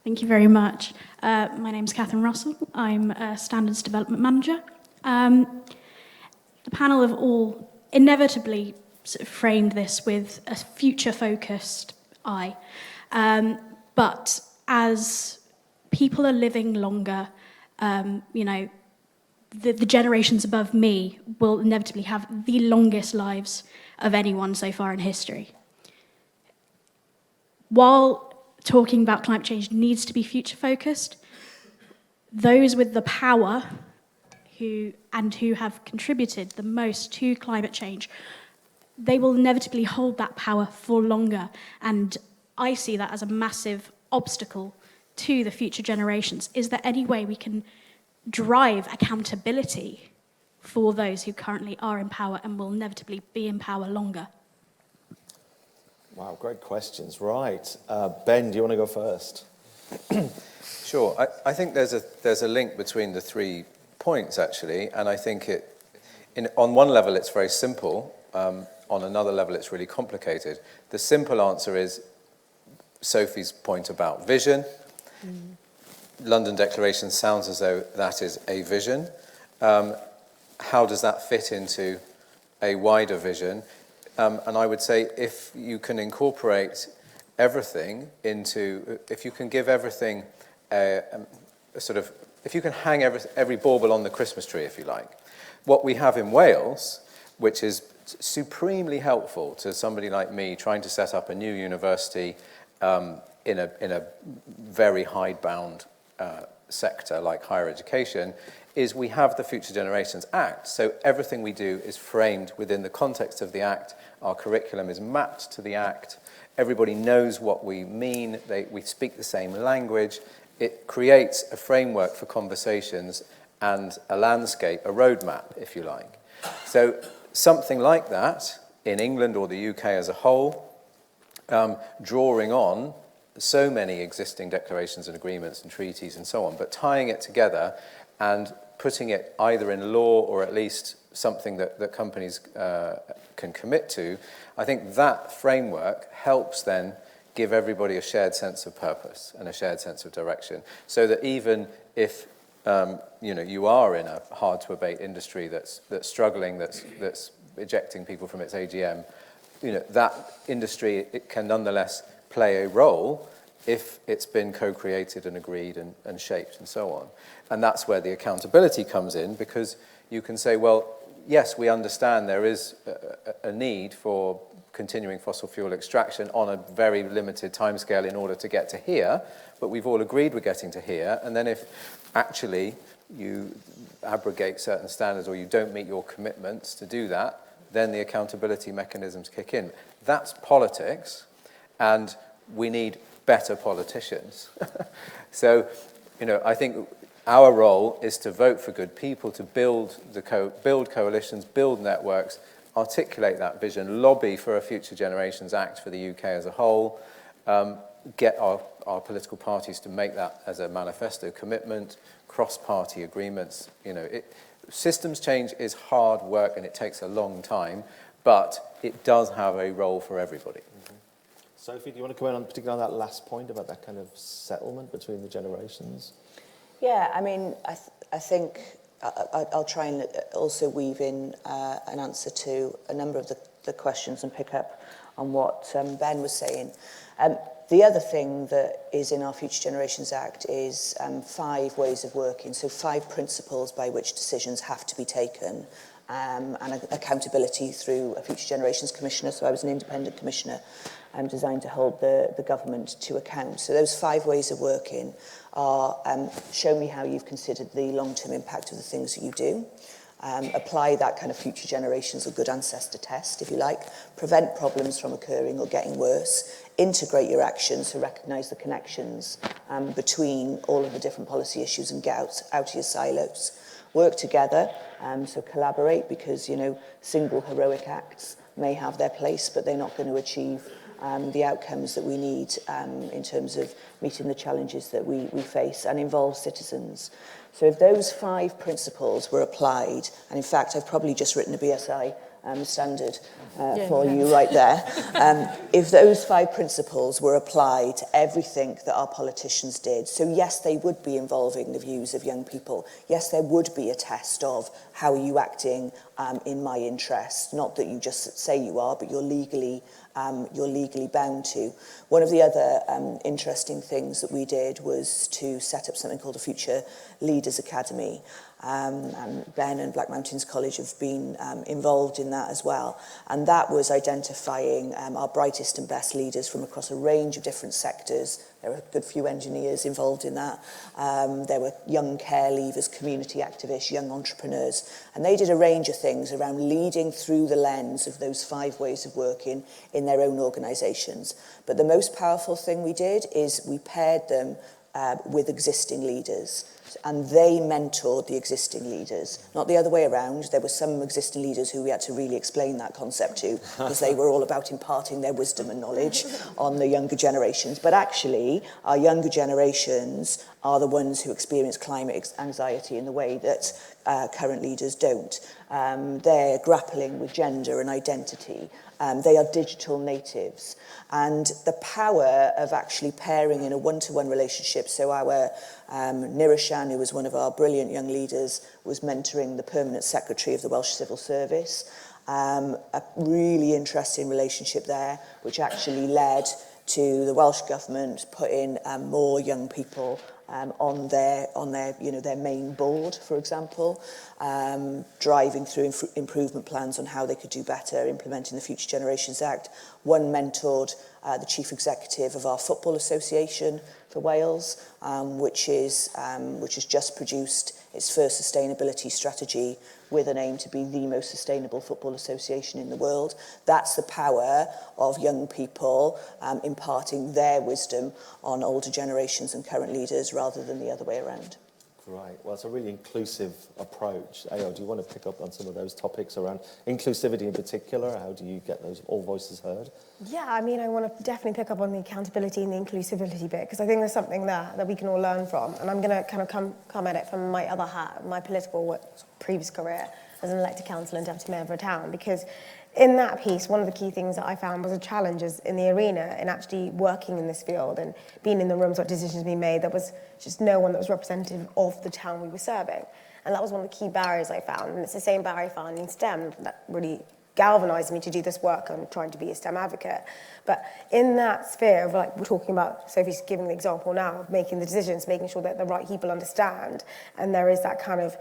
Thank you very much. My name's Catherine Russell. I'm a Standards Development Manager. The panel have all inevitably sort of framed this with a future-focused eye. But as people are living longer, you know, the generations above me will inevitably have the longest lives of anyone so far in history. While talking about climate change needs to be future-focused, those with the power who have contributed the most to climate change, they will inevitably hold that power for longer. And I see that as a massive obstacle to the future generations. Is there any way we can drive accountability for those who currently are in power and will inevitably be in power longer? Wow, great questions. Right. Ben, do you want to go first? Sure. I think there's a link between the 3 points, actually, and I think on one level it's very simple, on another level it's really complicated. The simple answer is Sophie's point about vision. London Declaration sounds as though that is a vision. How does that fit into a wider vision? And I would say if you can incorporate everything if you can give everything if you can hang every bauble on the Christmas tree, if you like. What we have in Wales, which is supremely helpful to somebody like me trying to set up a new university in a very hidebound sector like higher education, is we have the Future Generations Act. So everything we do is framed within the context of the Act. Our curriculum is mapped to the Act. Everybody knows what we mean. We speak the same language. It creates a framework for conversations and a landscape, a roadmap, if you like. So something like that in England or the UK as a whole, drawing on so many existing declarations and agreements and treaties and so on, but tying it together and putting it either in law or at least something that companies can commit to, I think that framework helps then give everybody a shared sense of purpose and a shared sense of direction, so that even if you are in a hard-to-abate industry that's struggling, that's ejecting people from its AGM, that industry it can nonetheless play a role if it's been co-created and agreed and shaped and so on. And that's where the accountability comes in, because you can say, well, yes, we understand there is a need for continuing fossil fuel extraction on a very limited timescale in order to get to here, but we've all agreed we're getting to here, and then if actually you abrogate certain standards or you don't meet your commitments to do that, then the accountability mechanisms kick in. That's politics, and we need better politicians. So, I think Our role is to vote for good people, to build coalitions, build networks, articulate that vision, lobby for a Future Generations Act for the UK as a whole, get our political parties to make that as a manifesto commitment, cross-party agreements. Systems change is hard work and it takes a long time, but it does have a role for everybody. Mm-hmm. Sophie, do you want to comment on particularly on that last point about that kind of settlement between the generations? Yeah, I mean, I think I'll try and also weave in an answer to a number of the questions and pick up on what Ben was saying. The other thing that is in our Future Generations Act is 5 ways of working, so 5 principles by which decisions have to be taken, and accountability through a Future Generations Commissioner. So I was an independent commissioner designed to hold the government to account. So those 5 ways of working are show me how you've considered the long-term impact of the things that you do. Apply that kind of future generations or good ancestor test, if you like. Prevent problems from occurring or getting worse. Integrate your actions to recognise the connections between all of the different policy issues and get out of your silos. Work together, so collaborate, because, single heroic acts may have their place, but they're not going to achieve the outcomes that we need in terms of meeting the challenges that we face, and involve citizens. So if those 5 principles were applied, and in fact I've probably just written a BSI standard for you right there. If those 5 principles were applied to everything that our politicians did, so yes, they would be involving the views of young people. Yes, there would be a test of how are you acting in my interest. Not that you just say you are, but you're legally bound to. One of the other interesting things that we did was to set up something called a Future Leaders Academy. And Ben and Black Mountains College have been involved in that as well. And that was identifying our brightest and best leaders from across a range of different sectors. There were a good few engineers involved in that. There were young care leavers, community activists, young entrepreneurs. And they did a range of things around leading through the lens of those 5 ways of working in their own organisations. But the most powerful thing we did is we paired them with existing leaders. And they mentored the existing leaders, not the other way around. There were some existing leaders who we had to really explain that concept to, because they were all about imparting their wisdom and knowledge on the younger generations. But actually, our younger generations are the ones who experience climate anxiety in the way that current leaders don't. They're grappling with gender and identity. They are digital natives. And the power of actually pairing in a one-to-one relationship, so our Nirishan, who was one of our brilliant young leaders, was mentoring the permanent secretary of the Welsh Civil Service. A really interesting relationship there, which actually led to the Welsh Government putting more young people on their main board, for example, driving through improvement plans on how they could do better, implementing the Future Generations Act. One mentored the chief executive of our Football Association for Wales, which has just produced its first sustainability strategy with an aim to be the most sustainable football association in the world. That's the power of young people imparting their wisdom on older generations and current leaders rather than the other way around. Right. Well, it's a really inclusive approach. Ayo, do you want to pick up on some of those topics around inclusivity in particular? How do you get those all voices heard? Yeah, I mean, I want to definitely pick up on the accountability and the inclusivity bit, because I think there's something there that we can all learn from. And I'm going to kind of come at it from my other hat, my political previous career as an elected councillor and deputy mayor of a town, because in that piece, one of the key things that I found was a challenge in the arena in actually working in this field and being in the rooms where decisions being made. There was just no one that was representative of the town we were serving. And that was one of the key barriers I found. And it's the same barrier I found in STEM that really galvanised me to do this work. I'm trying to be a STEM advocate. But in that sphere of, like, we're talking about, Sophie's giving the example now of making the decisions, making sure that the right people understand, and there is that kind of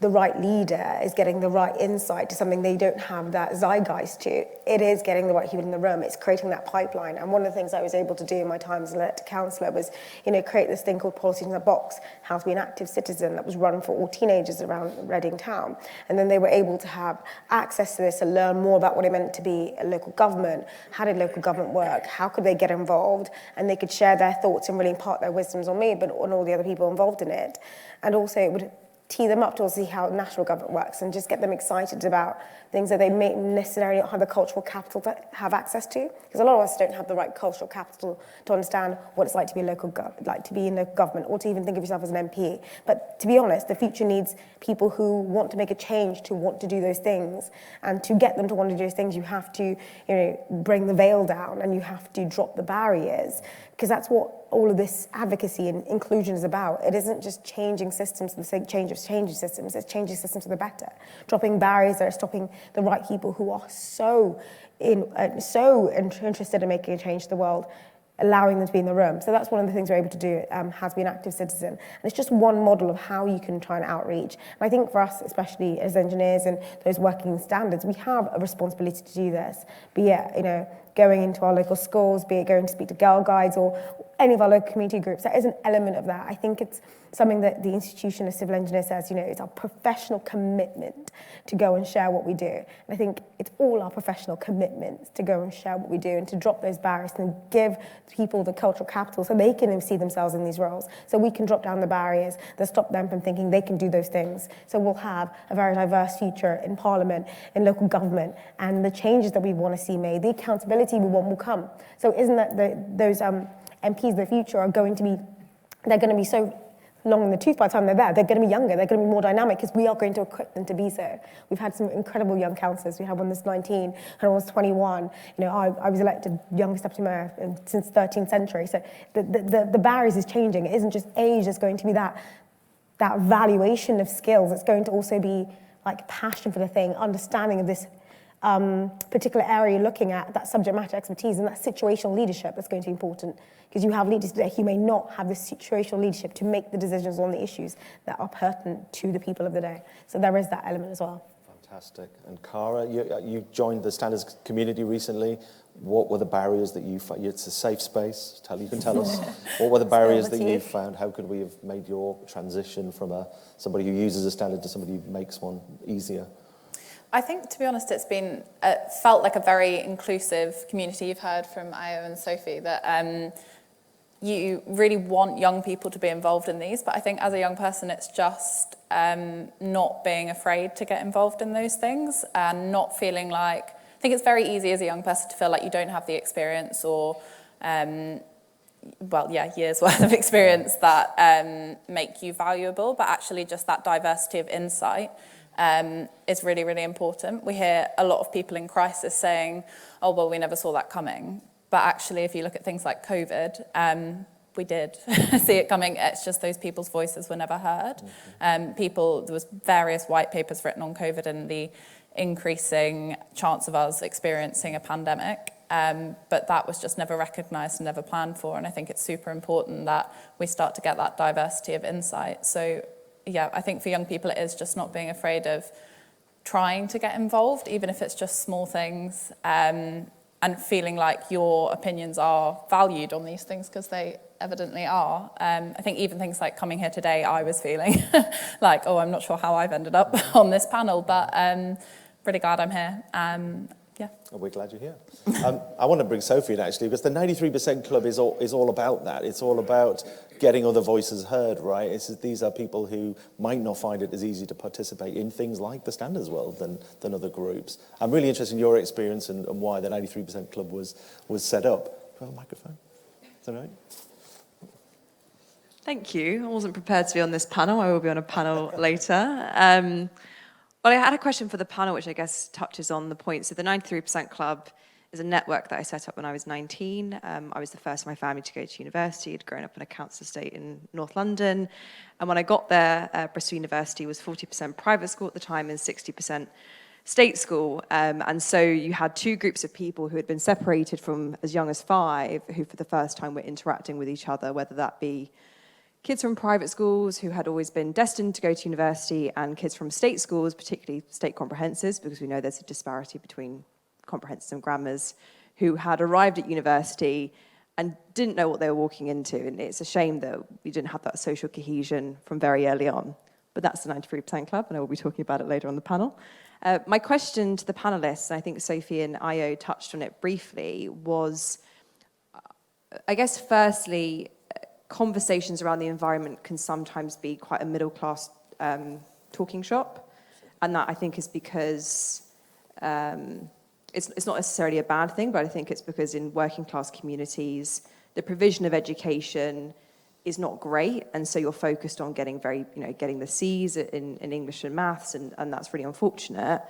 the right leader is getting the right insight to something they don't have that zeitgeist to. It is getting the right people in the room. It's creating that pipeline. And one of the things I was able to do in my time as elected councillor was, create this thing called Policies in a Box, how to be an active citizen, that was run for all teenagers around Reading town. And then they were able to have access to this and learn more about what it meant to be a local government. How did local government work? How could they get involved? And they could share their thoughts and really impart their wisdoms on me, but on all the other people involved in it. And also it would tee them up to see how national government works and just get them excited about things that they may necessarily not have the cultural capital to have access to. Because a lot of us don't have the right cultural capital to understand what it's like to be in local government, or to even think of yourself as an MP. But to be honest, the future needs people who want to make a change, to want to do those things. And to get them to want to do those things, you have to bring the veil down and you have to drop the barriers. Because that's what all of this advocacy and inclusion is about. It isn't just changing systems for the sake of changing systems, it's changing systems for the better. Dropping barriers that are stopping the right people who are so interested in making a change to the world, allowing them to be in the room. So that's one of the things we're able to do, has been active citizen. And it's just one model of how you can try and outreach. And I think for us, especially as engineers and those working in standards, we have a responsibility to do this, be it, going into our local schools, be it going to speak to girl guides or any of our local community groups. There is an element of that. I think it's something that the institution of civil engineers says, it's our professional commitment to go and share what we do. And I think it's all our professional commitments to go and share what we do and to drop those barriers and give people the cultural capital so they can see themselves in these roles. So we can drop down the barriers that stop them from thinking they can do those things. So we'll have a very diverse future in Parliament, in local government, and the changes that we want to see made, the accountability we want will come. So isn't that those MPs of the future are going to be so long in the tooth by the time they're there. They're going to be younger, they're going to be more dynamic because we are going to equip them to be so. We've had some incredible young councillors. We had one that's 19 and I was 21. I was elected youngest deputy mayor since the 13th century. So the barriers is changing. It isn't just age that's going to be that valuation of skills. It's going to also be like passion for the thing, understanding of this particular area you're looking at, that subject matter expertise and that situational leadership that's going to be important, because you have leaders today who may not have the situational leadership to make the decisions on the issues that are pertinent to the people of the day. So there is that element as well. Fantastic. And Cara, you joined the standards community recently. What were the barriers that you found? It's a safe space. You can tell us. What were the barriers that you found? How could we have made your transition from somebody who uses a standard to somebody who makes one easier? I think, to be honest, it's been felt like a very inclusive community. You've heard from Ayo and Sophie that you really want young people to be involved in these, but I think as a young person, it's just not being afraid to get involved in those things and not feeling like, I think it's very easy as a young person to feel like you don't have the experience or, years worth of experience that make you valuable, but actually just that diversity of insight is really, really important. We hear a lot of people in crisis saying, oh, well, we never saw that coming. But actually, if you look at things like COVID, we did see it coming. It's just those people's voices were never heard. There was various white papers written on COVID and the increasing chance of us experiencing a pandemic. But that was just never recognised and never planned for. And I think it's super important that we start to get that diversity of insight. So yeah, I think for young people, it is just not being afraid of trying to get involved, even if it's just small things, and feeling like your opinions are valued on these things, because they evidently are. I think even things like coming here today, I was feeling like, oh, I'm not sure how I've ended up on this panel, but really glad I'm here. Yeah. Well, we're glad you're here. I want to bring Sophie in, actually, because the 93% Club is all about that. It's all about getting other voices heard, right? These are people who might not find it as easy to participate in things like the standards world than other groups. I'm really interested in your experience and why the 93% Club was set up. Do you have a microphone? Is that right? Thank you. I wasn't prepared to be on this panel. I will be on a panel later. Well, I had a question for the panel, which I guess touches on the point. So the 93% Club is a network that I set up when I was 19. I was the first in my family to go to university. I'd grown up in a council estate in North London. And when I got there, Bristol University was 40% private school at the time and 60% state school. And so you had two groups of people who had been separated from as young as 5, who for the first time were interacting with each other, whether that be kids from private schools who had always been destined to go to university, and kids from state schools, particularly state comprehensives, because we know there's a disparity between comprehensives and grammars, who had arrived at university and didn't know what they were walking into. And it's a shame that we didn't have that social cohesion from very early on. But that's the 93% Club, and I will be talking about it later on the panel. My question to the panelists, and I think Sophie and Io touched on it briefly, was, I guess, firstly, conversations around the environment can sometimes be quite a middle-class talking shop. And that, I think, is because it's not necessarily a bad thing, but I think it's because in working-class communities, the provision of education is not great, and so you're focused on getting getting the C's in English and maths, and that's really unfortunate.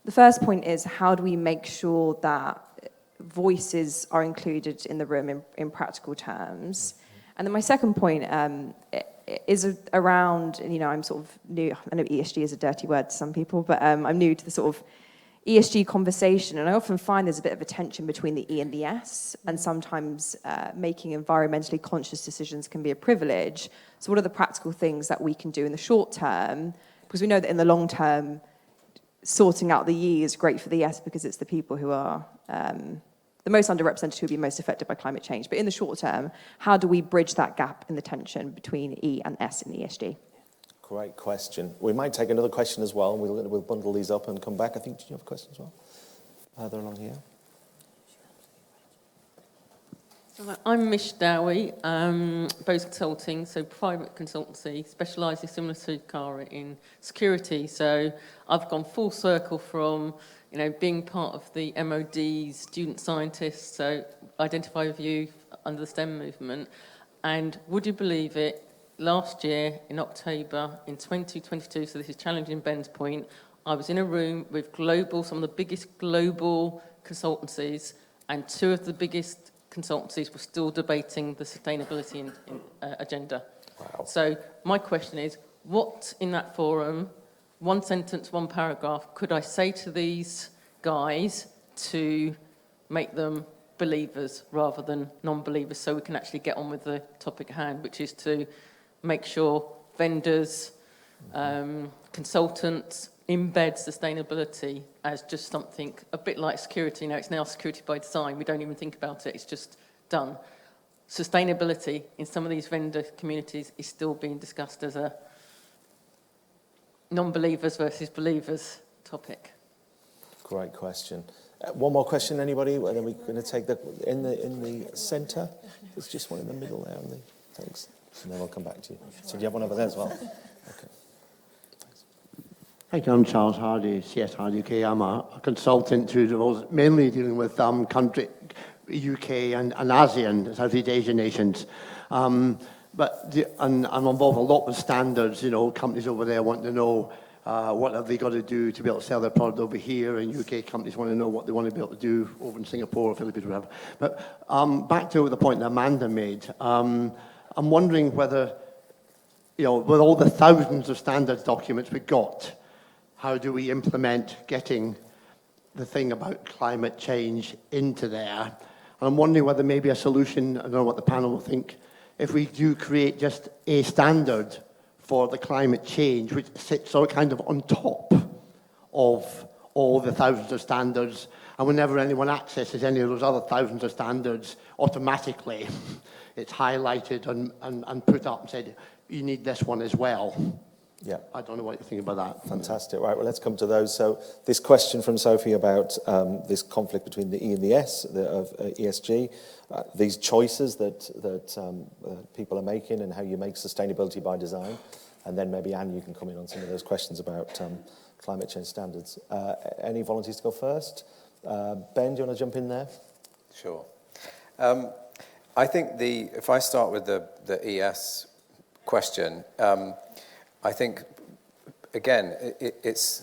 The first point is, how do we make sure that voices are included in the room in practical terms? And then my second point is around, I'm sort of new, I know ESG is a dirty word to some people, but I'm new to the sort of ESG conversation, and I often find there's a bit of a tension between the E and the S, and sometimes making environmentally conscious decisions can be a privilege. So what are the practical things that we can do in the short term? Because we know that in the long term, sorting out the E is great for the S, because it's the people who are the most underrepresented, who will be most affected by climate change. But in the short term, how do we bridge that gap in the tension between E and S in ESG? Great question. We might take another question as well. We'll bundle these up and come back. I think, do you have a question as well? They're along here. I'm Mish Dowie, Bose Consulting, so private consultancy, specialising similar to Cara in security. So I've gone full circle from, being part of the MOD's student scientists, so identify with you under the STEM movement. And would you believe it, last year in October in 2022, so this is challenging Ben's point, I was in a room with some of the biggest global consultancies, and two of the biggest consultancies were still debating the sustainability agenda. Wow. So my question is, what in that forum, one sentence, one paragraph, could I say to these guys to make them believers rather than non-believers, so we can actually get on with the topic at hand, which is to make sure vendors, consultants embed sustainability as just something a bit like security. It's now security by design. We don't even think about it. It's just done. Sustainability in some of these vendor communities is still being discussed as a non-believers versus believers topic. Great question. One more question, anybody? And then we're going to take in the centre. There's just one in the middle there. Thanks. And then I'll come back to you. So do you have one over there as well? Okay. Thanks. Thank you. I'm Charles Hardy, CSR UK. I'm a consultant who's mainly dealing with country, UK and ASEAN, Southeast Asian nations. And I'm involved a lot with standards. Companies over there want to know what have they got to do to be able to sell their product over here, and UK companies want to know what they want to be able to do over in Singapore or Philippines or whatever. But back to the point that Amanda made, I'm wondering whether, with all the thousands of standards documents we've got, how do we implement getting the thing about climate change into there? And I'm wondering whether maybe a solution, I don't know what the panel will think, if we do create just a standard for the climate change, which sits sort of kind of on top of all the thousands of standards, and whenever anyone accesses any of those other thousands of standards, automatically it's highlighted and put up and said, you need this one as well. Yeah. I don't know what you think about that. Fantastic. Right, well, let's come to those. So this question from Sophie about this conflict between the E and the S of ESG, these choices that people are making and how you make sustainability by design. And then maybe, Anne, you can come in on some of those questions about climate change standards. Any volunteers to go first? Ben, do you want to jump in there? Sure. I think if I start with the ES question, I think, again, it's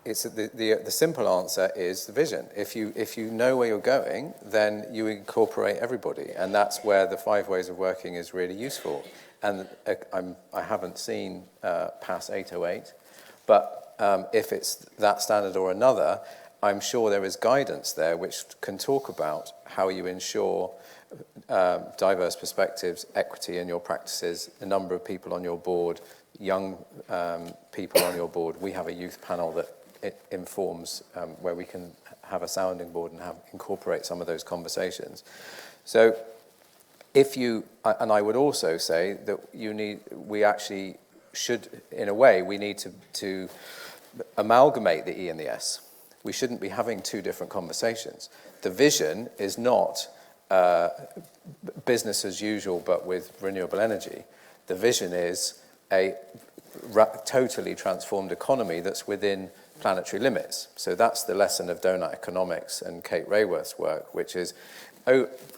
the simple answer is the vision. If you know where you're going, then you incorporate everybody, and that's where the 5 ways of working is really useful. And I haven't seen past 808, but if it's that standard or another, I'm sure there is guidance there which can talk about how you ensure diverse perspectives, equity in your practices, the number of people on your board, young people on your board. We have a youth panel that it informs where we can have a sounding board and incorporate some of those conversations. So if you, and I would also say that we actually should, in a way, we need to amalgamate the E and the S. We shouldn't be having two different conversations. The vision is not business as usual, but with renewable energy. The vision is a totally transformed economy that's within planetary limits. So that's the lesson of donut economics and Kate Raworth's work, which is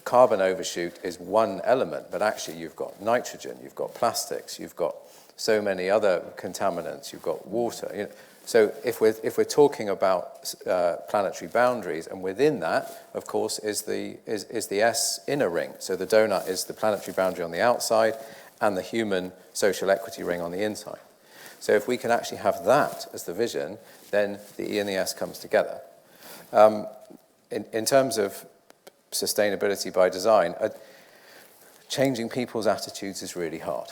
carbon overshoot is one element, but actually you've got nitrogen, you've got plastics, you've got so many other contaminants, you've got water. You know. So if we're talking about planetary boundaries, and within that, of course, is the S inner ring. So the donut is the planetary boundary on the outside, and the human social equity ring on the inside. So if we can actually have that as the vision, then the E and the S comes together. In terms of sustainability by design, changing people's attitudes is really hard.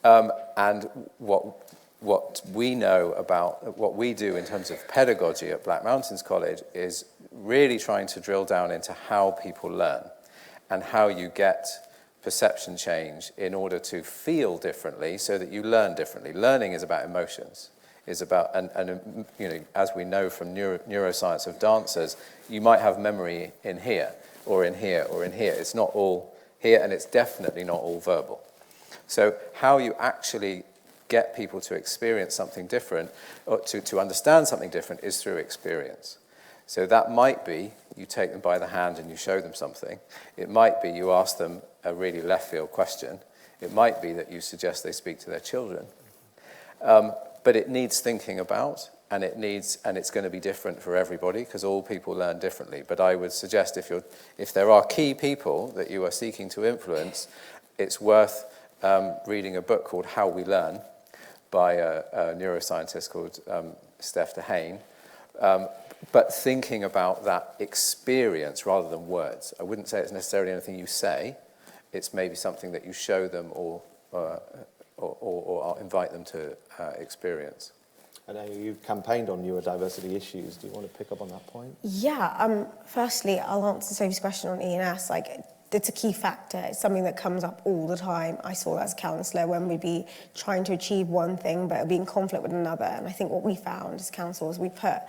And what we know about what we do in terms of pedagogy at Black Mountains College is really trying to drill down into how people learn and how you get perception change in order to feel differently so that you learn differently. Learning is about emotions. Is about, and you know, as we know from neuroscience of dancers, you might have memory in here, or in here, or in here. It's not all here, and it's definitely not all verbal. So how you actually get people to experience something different, or to understand something different, is through experience. So that might be you take them by the hand and you show them something. It might be you ask them a really left field question. It might be that you suggest they speak to their children. But it needs thinking about, and it's going to be different for everybody because all people learn differently. But I would suggest if there are key people that you are seeking to influence, it's worth reading a book called How We Learn by a neuroscientist called Steph DeHane. But thinking about that experience rather than words. I wouldn't say it's necessarily anything you say. It's maybe something that you show them or invite them to experience. I know you've campaigned on neurodiversity issues. Do you want to pick up on that point? Yeah. Firstly, I'll answer Sophie's question on E&S. It's a key factor. It's something that comes up all the time. I saw that as a counsellor when we'd be trying to achieve one thing, but it'd be in conflict with another. And I think what we found as counsellors, we put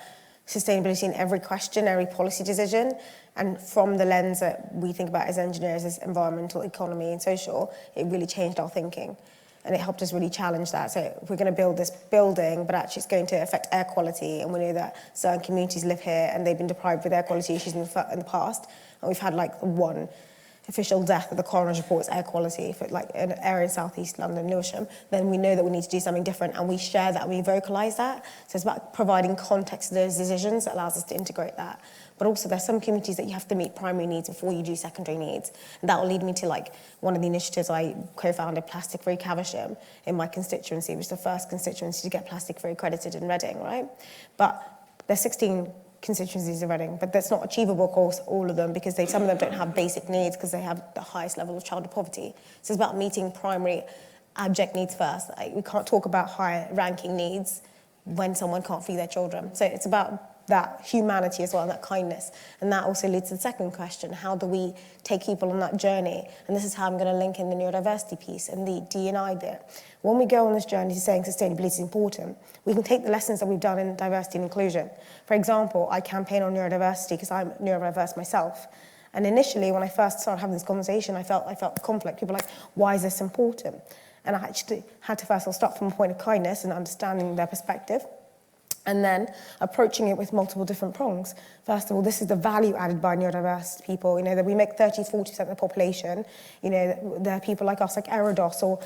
sustainability in every question, every policy decision, and from the lens that we think about as engineers, as environmental, economy, and social, it really changed our thinking. And it helped us really challenge that. So if we're going to build this building, but actually it's going to affect air quality, and we know that certain communities live here and they've been deprived with air quality issues in the past, and we've had one official death of the coroner's report's air quality for an area in southeast London, Lewisham, then we know that we need to do something different, and we share that and we vocalise that. So it's about providing context to those decisions that allows us to integrate that. But also there's some communities that you have to meet primary needs before you do secondary needs. And that will lead me to one of the initiatives I co-founded, Plastic Free Caversham, in my constituency, which is the first constituency to get plastic free accredited in Reading, right? But there's 16 constituencies in Reading, but that's not achievable across all of them because some of them don't have basic needs because they have the highest level of childhood poverty. So it's about meeting primary abject needs first. We can't talk about higher ranking needs when someone can't feed their children. So it's about that humanity as well, and that kindness. And that also leads to the second question: how do we take people on that journey? And this is how I'm going to link in the neurodiversity piece and the D&I bit. When we go on this journey to saying sustainability is important, we can take the lessons that we've done in diversity and inclusion. For example, I campaign on neurodiversity because I'm neurodiverse myself. And initially, when I first started having this conversation, I felt conflict. People were like, why is this important? And I actually had to first of all start from a point of kindness and understanding their perspective, and then approaching it with multiple different prongs. First of all, this is the value added by neurodiverse people. That we make 30-40% of the population. There are people like us, like Erodos, or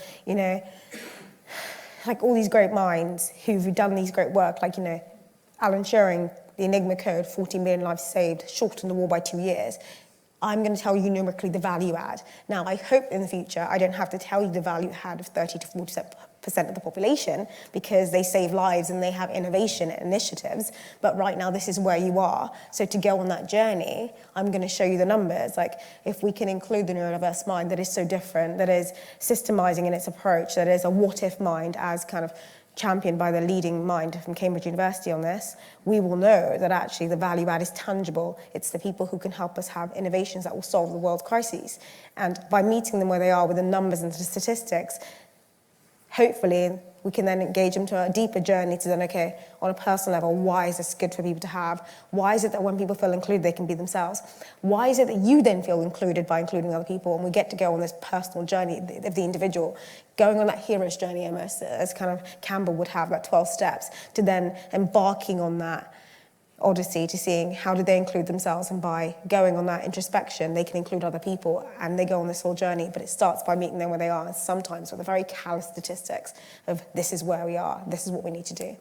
all these great minds who've done these great work, Alan Turing, the Enigma code, 14 million lives saved, shortened the war by 2 years. I'm going to tell you numerically the value add. Now, I hope in the future I don't have to tell you the value add of 30 to 40% of the population because they save lives and they have innovation initiatives. But right now, this is where you are. So to go on that journey, I'm going to show you the numbers. Like, if we can include the neurodiverse mind that is so different, that is systemizing in its approach, that is a what-if mind as kind of championed by the leading mind from Cambridge University on this, we will know that actually the value add is tangible. It's the people who can help us have innovations that will solve the world's crises. And by meeting them where they are with the numbers and the statistics, hopefully we can then engage them to a deeper journey to then, okay, on a personal level, why is this good for people to have? Why is it that when people feel included, they can be themselves? Why is it that you then feel included by including other people? And we get to go on this personal journey of the individual, going on that hero's journey almost, as kind of Campbell would have, that 12 steps, to then embarking on that odyssey to seeing how do they include themselves, and by going on that introspection they can include other people, and they go on this whole journey. But it starts by meeting them where they are, and sometimes with the very callous statistics of this is where we are, this is what we need to do.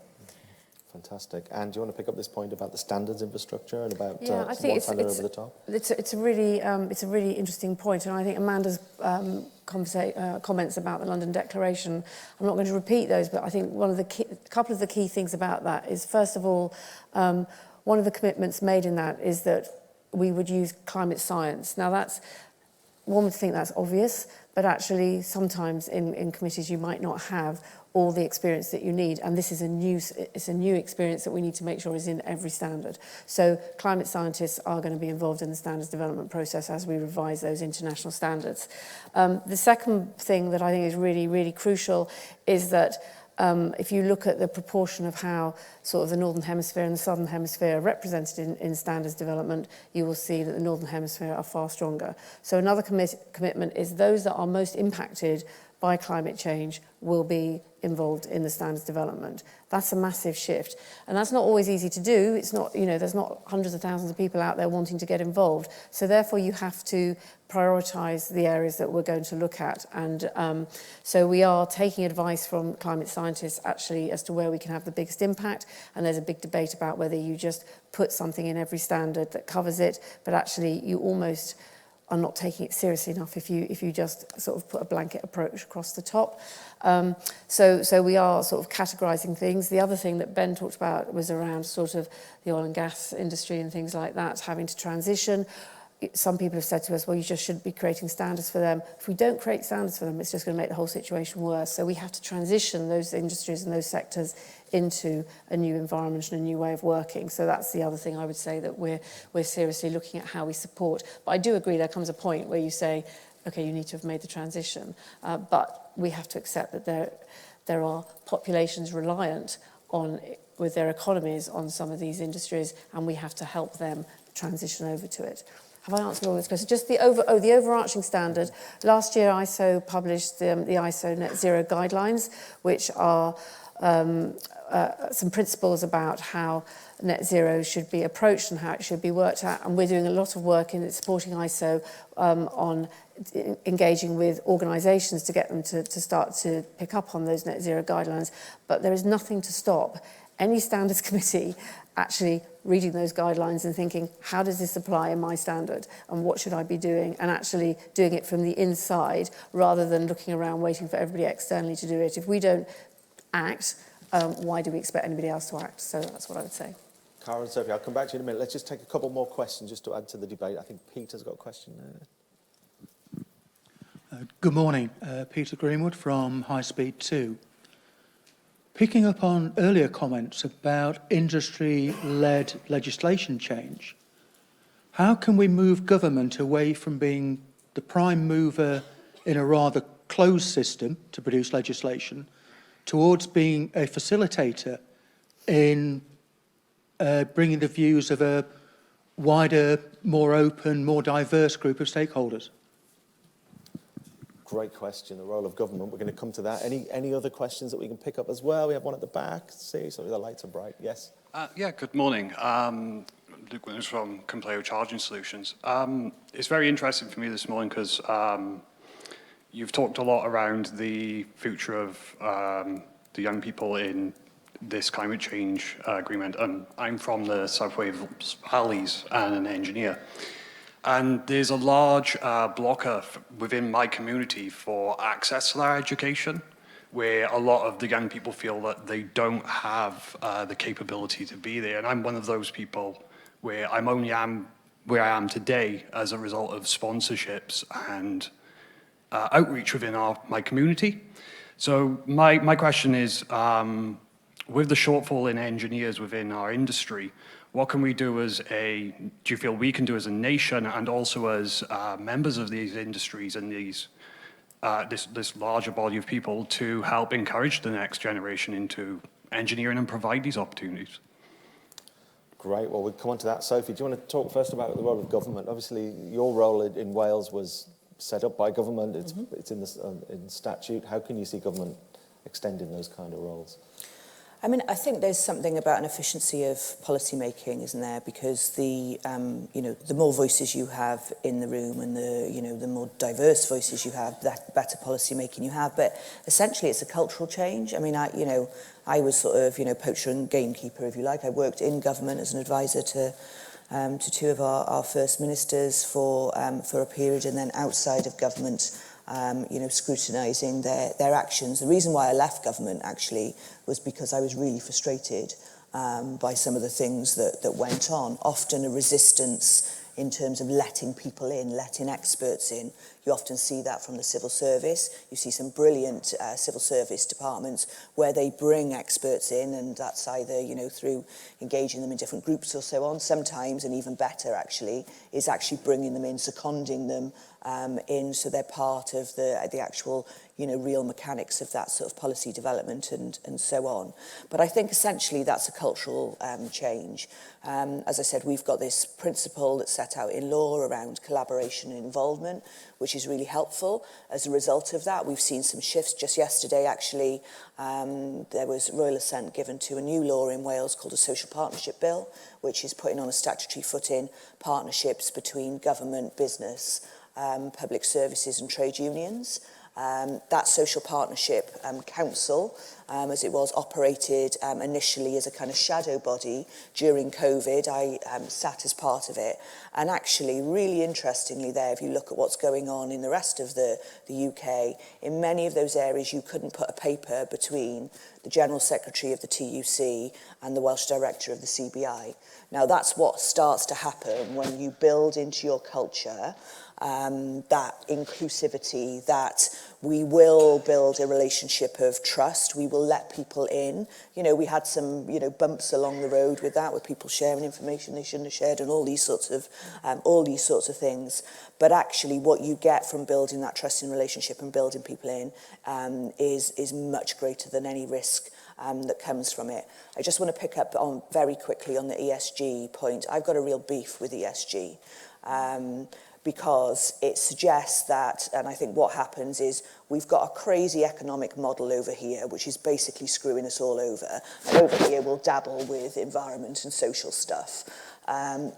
Fantastic. And do you want to pick up this point about the standards infrastructure and about I think what's over the top? It's a really interesting point, and I think Amanda's comments about the London Declaration, I'm not going to repeat those, but I think couple of the key things about that is, first of all, one of the commitments made in that is that we would use climate science. Now, one would think that's obvious, but actually sometimes in committees you might not have all the experience that you need, and this is a new experience that we need to make sure is in every standard. So climate scientists are going to be involved in the standards development process as we revise those international standards. The second thing that I think is really, really crucial is that if you look at the proportion of how sort of the Northern Hemisphere and the Southern Hemisphere are represented in standards development, you will see that the Northern Hemisphere are far stronger. So another commitment is those that are most impacted by climate change will be involved in the standards development. That's a massive shift. And that's not always easy to do. It's not, there's not hundreds of thousands of people out there wanting to get involved. So therefore you have to prioritise the areas that we're going to look at. And so we are taking advice from climate scientists actually as to where we can have the biggest impact. And there's a big debate about whether you just put something in every standard that covers it, but actually you almost are not taking it seriously enough if you just sort of put a blanket approach across the top. So we are sort of categorising things. The other thing that Ben talked about was around sort of the oil and gas industry and things like that, having to transition. Some people have said to us, well, you just shouldn't be creating standards for them. If we don't create standards for them, it's just going to make the whole situation worse. So we have to transition those industries and those sectors into a new environment and a new way of working. So that's the other thing I would say that we're seriously looking at how we support. But I do agree there comes a point where you say, okay, you need to have made the transition. But we have to accept that there are populations reliant on, with their economies, on some of these industries, and we have to help them transition over to it. Have I answered all those questions? Just the overarching standard. Last year, ISO published the ISO Net Zero Guidelines, which are some principles about how net zero should be approached and how it should be worked at. And we're doing a lot of work in supporting ISO on engaging with organisations to get them to start to pick up on those net zero guidelines. But there is nothing to stop any standards committee actually reading those guidelines and thinking, how does this apply in my standard and what should I be doing, and actually doing it from the inside rather than looking around waiting for everybody externally to do it. If we don't act, why do we expect anybody else to act? So that's what I would say. Cara and Sophie, I'll come back to you in a minute. Let's just take a couple more questions just to add to the debate. I think Peter's got a question there. Good morning, Peter Greenwood from High Speed 2. Picking up on earlier comments about industry-led legislation change, how can we move government away from being the prime mover in a rather closed system to produce legislation towards being a facilitator in bringing the views of a wider, more open, more diverse group of stakeholders? Great question, the role of government. We're going to come to that. Any other questions that we can pick up as well? We have one at the back. See, so the lights are bright. Yes? Yeah, good morning. Luke Williams from Compleo Charging Solutions. It's very interesting for me this morning because you've talked a lot around the future of the young people in this climate change agreement. And I'm from the South Wales Valleys and an engineer. And there's a large blocker within my community for access to that education. where a lot of the young people feel that they don't have the capability to be there. And I'm one of those people where I'm only where I am today as a result of sponsorships and outreach within my community. So my question is, with the shortfall in engineers within our industry, what can we do do you feel we can do as a nation and also as members of these industries and this larger body of people to help encourage the next generation into engineering and provide these opportunities? Great. Well, we'll come on to that. Sophie, do you want to talk first about the role of government? Obviously, your role in Wales was set up by government. It's in statute. How can you see government extending those kind of roles? I mean, I think there's something about an efficiency of policy making, isn't there? Because the more voices you have in the room and the more diverse voices you have, that better policy making you have. But essentially, it's a cultural change. I mean, I was sort of, poacher and gamekeeper, if you like. I worked in government as an advisor to two of our first ministers for a period, and then outside of government, scrutinising their actions. The reason why I left government, actually, was because I was really frustrated by some of the things that went on. Often a resistance in terms of letting people in, letting experts in. You often see that from the civil service. You see some brilliant civil service departments where they bring experts in, and that's either, through engaging them in different groups or so on. Sometimes, and even better actually, is actually bringing them in, seconding them in, so they're part of the actual, real mechanics of that sort of policy development and so on. But I think essentially that's a cultural change. As I said, we've got this principle that's set out in law around collaboration and involvement, which is really helpful. As a result of that, we've seen some shifts. Just yesterday, actually, there was royal assent given to a new law in Wales called a social partnership bill, which is putting on a statutory footing partnerships between government, business, public services and trade unions. That social partnership council, as it was, operated initially as a kind of shadow body during COVID. I sat as part of it. And actually, really interestingly there, if you look at what's going on in the rest of the UK, in many of those areas you couldn't put a paper between the General Secretary of the TUC and the Welsh Director of the CBI. Now, that's what starts to happen when you build into your culture that inclusivity, that we will build a relationship of trust, we will let people in. We had some, bumps along the road with that, with people sharing information they shouldn't have shared, and all these sorts of things. But actually, what you get from building that trusting relationship and building people in is much greater than any risk that comes from it. I just want to pick up on very quickly on the ESG point. I've got a real beef with ESG. Because it suggests that, and I think what happens is we've got a crazy economic model over here, which is basically screwing us all over. And over here, we'll dabble with environment and social stuff.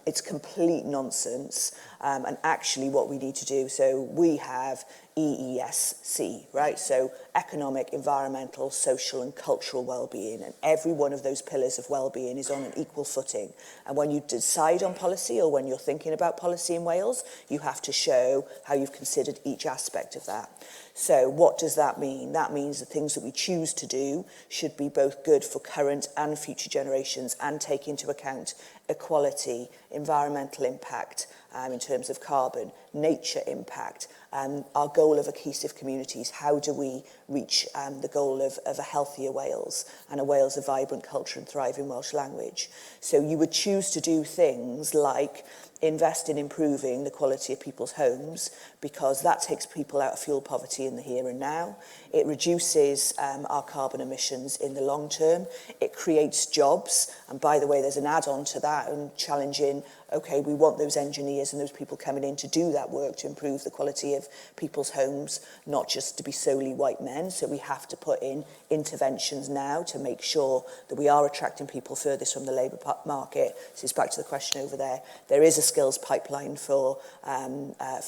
It's complete nonsense. And actually what we need to do, so we have EESC, right? So economic, environmental, social and cultural well-being. And every one of those pillars of well-being is on an equal footing. And when you decide on policy, or when you're thinking about policy in Wales, you have to show how you've considered each aspect of that. So what does that mean? That means the things that we choose to do should be both good for current and future generations and take into account equality, environmental impact in terms of carbon, nature impact, our goal of cohesive communities. How do we reach the goal of a healthier Wales and a Wales of vibrant culture and thriving Welsh language? So you would choose to do things like invest in improving the quality of people's homes, because that takes people out of fuel poverty in the here and now. It reduces our carbon emissions in the long term. It creates jobs. And by the way, there's an add-on to that and challenging, okay, we want those engineers and those people coming in to do that work to improve the quality of people's homes, not just to be solely white men. So we have to put in interventions now to make sure that we are attracting people furthest from the labour market. So it's back to the question over there. There is a skills pipeline for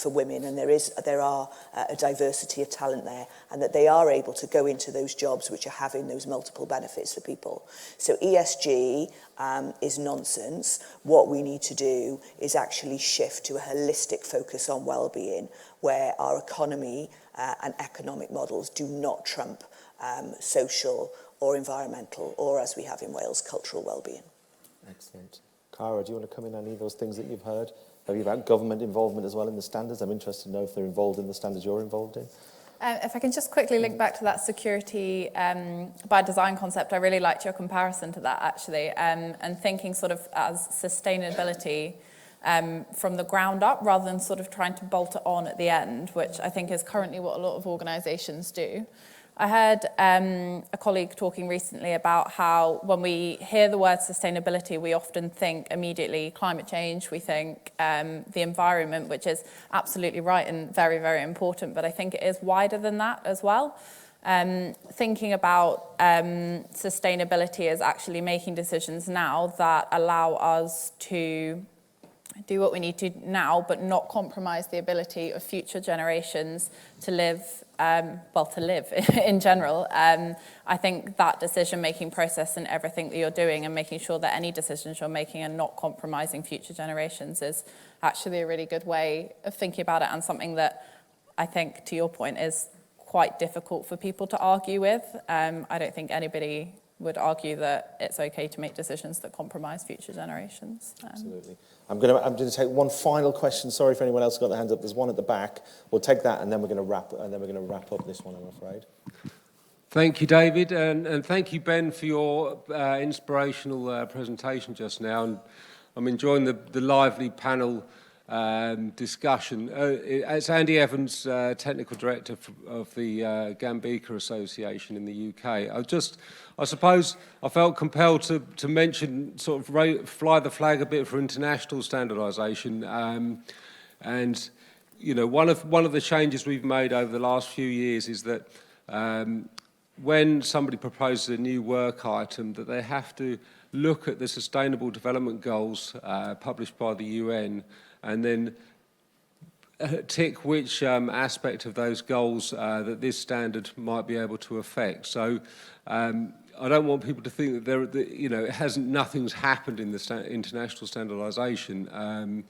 women, and there are a diversity of talent there, and that they are able to go into those jobs which are having those multiple benefits for people. So ESG is nonsense. What we need to do do is actually shift to a holistic focus on well-being, where our economy and economic models do not trump social or environmental, or as we have in Wales, cultural well-being. Excellent. Cara, do you want to come in on any of those things that you've heard? Maybe about government involvement as well in the standards? I'm interested to know if they're involved in the standards you're involved in. If I can just quickly link back to that security by design concept, I really liked your comparison to that, actually, and thinking sort of as sustainability from the ground up rather than sort of trying to bolt it on at the end, which I think is currently what a lot of organisations do. I heard a colleague talking recently about how when we hear the word sustainability, we often think immediately climate change, we think the environment, which is absolutely right and very, very important, but I think it is wider than that as well. Thinking about sustainability is actually making decisions now that allow us to do what we need to now, but not compromise the ability of future generations to live, to live in general. I think that decision-making process and everything that you're doing and making sure that any decisions you're making are not compromising future generations is actually a really good way of thinking about it, and something that I think, to your point, is quite difficult for people to argue with. I don't think anybody would argue that it's okay to make decisions that compromise future generations. Absolutely. I'm going to take one final question. Sorry if anyone else got their hands up. There's one at the back. We'll take that, and then we're going to wrap up this one, I'm afraid. Thank you, David, and thank you, Ben, for your inspirational presentation just now. And I'm enjoying the lively panel discussion. It's Andy Evans, Technical Director of the Gambika Association in the UK. I suppose I felt compelled to mention, sort of fly the flag a bit for international standardisation. And, you know, one of the changes we've made over the last few years is that when somebody proposes a new work item, that they have to look at the Sustainable Development Goals published by the UN and then tick which aspect of those goals that this standard might be able to affect. So I don't want people to think that nothing's happened in the international standardisation.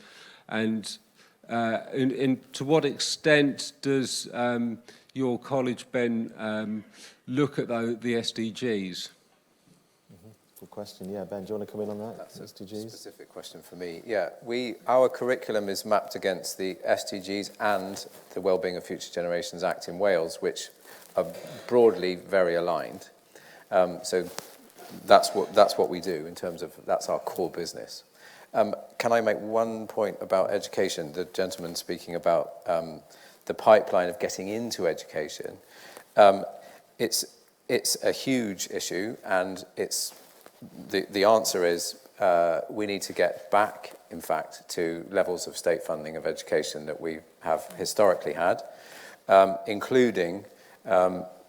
To what extent does your college, Ben, look at the SDGs? Good question. Yeah, Ben, do you want to come in on that? That's SDGs? a specific question for me. Yeah, our curriculum is mapped against the SDGs and the Wellbeing of Future Generations Act in Wales, which are broadly very aligned. So that's what we do in terms of, that's our core business. Can I make one point about education? The gentleman speaking about the pipeline of getting into education. It's a huge issue, and the answer is we need to get back, in fact, to levels of state funding of education that we have historically had, including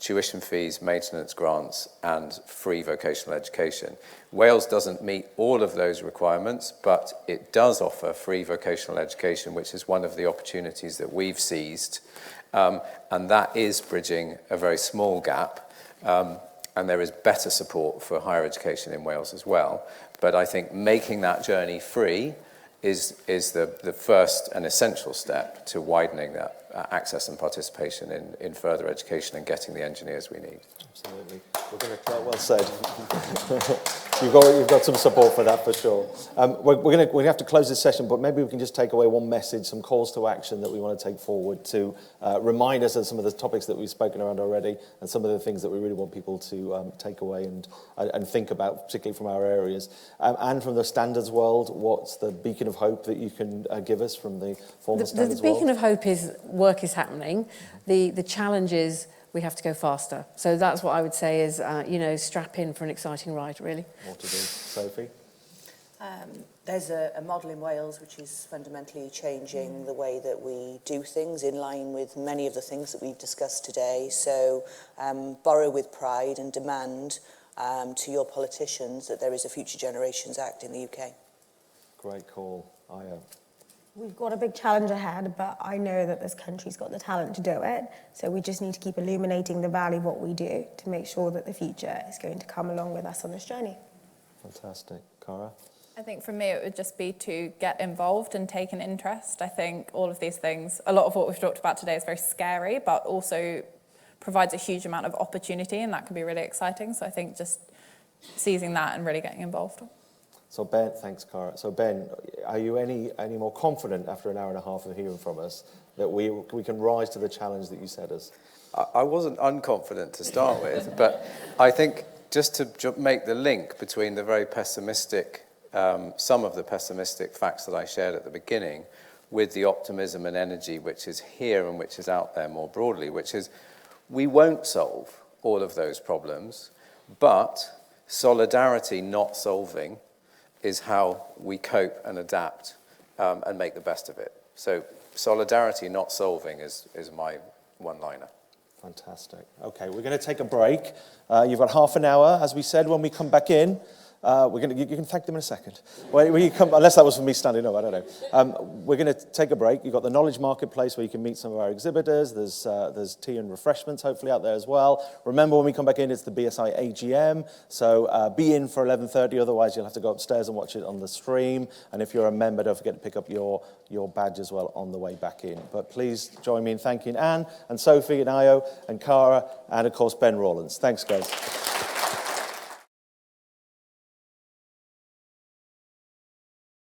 tuition fees, maintenance grants, and free vocational education. Wales doesn't meet all of those requirements, but it does offer free vocational education, which is one of the opportunities that we've seized, and that is bridging a very small gap. And there is better support for higher education in Wales as well. But I think making that journey free is the first and essential step to widening that access and participation in further education and getting the engineers we need. Absolutely. We're going to, well said. You've got some support for that for sure. We're going to have to close this session, but maybe we can just take away one message, some calls to action that we want to take forward to remind us of some of the topics that we've spoken around already and some of the things that we really want people to take away and think about, particularly from our areas. And from the standards world, what's the beacon of hope that you can give us from the formal standards world? The beacon of hope is work is happening. The challenge is we have to go faster. So that's what I would say is, strap in for an exciting ride, really. More to do. Sophie? There's a model in Wales which is fundamentally changing the way that we do things in line with many of the things that we've discussed today. So borrow with pride and demand to your politicians that there is a Future Generations Act in the UK. Great call. Aya. We've got a big challenge ahead, but I know that this country's got the talent to do it. So we just need to keep illuminating the value of what we do to make sure that the future is going to come along with us on this journey. Fantastic. Cara? I think for me it would just be to get involved and take an interest. I think all of these things, a lot of what we've talked about today is very scary, but also provides a huge amount of opportunity, and that can be really exciting. So I think just seizing that and really getting involved. So Ben, thanks, Cara. So Ben, are you any more confident after an hour and a half of hearing from us that we can rise to the challenge that you set us? I wasn't unconfident to start with, but I think just to make the link between the very pessimistic, some of the pessimistic facts that I shared at the beginning, with the optimism and energy which is here and which is out there more broadly, which is we won't solve all of those problems, but solidarity not solving is how we cope and adapt and make the best of it. So solidarity not solving is my one-liner. Fantastic. Okay, we're going to take a break. You've got half an hour. As we said, when we come back in, you can thank them in a second. When you come, unless that was for me standing up, I don't know. We're going to take a break. You've got the Knowledge Marketplace where you can meet some of our exhibitors. There's tea and refreshments hopefully out there as well. Remember, when we come back in, it's the BSI AGM. So be in for 11:30. Otherwise, you'll have to go upstairs and watch it on the stream. And if you're a member, don't forget to pick up your badge as well on the way back in. But please join me in thanking Anne and Sophie and Io and Cara and, of course, Ben Rawlence. Thanks, guys.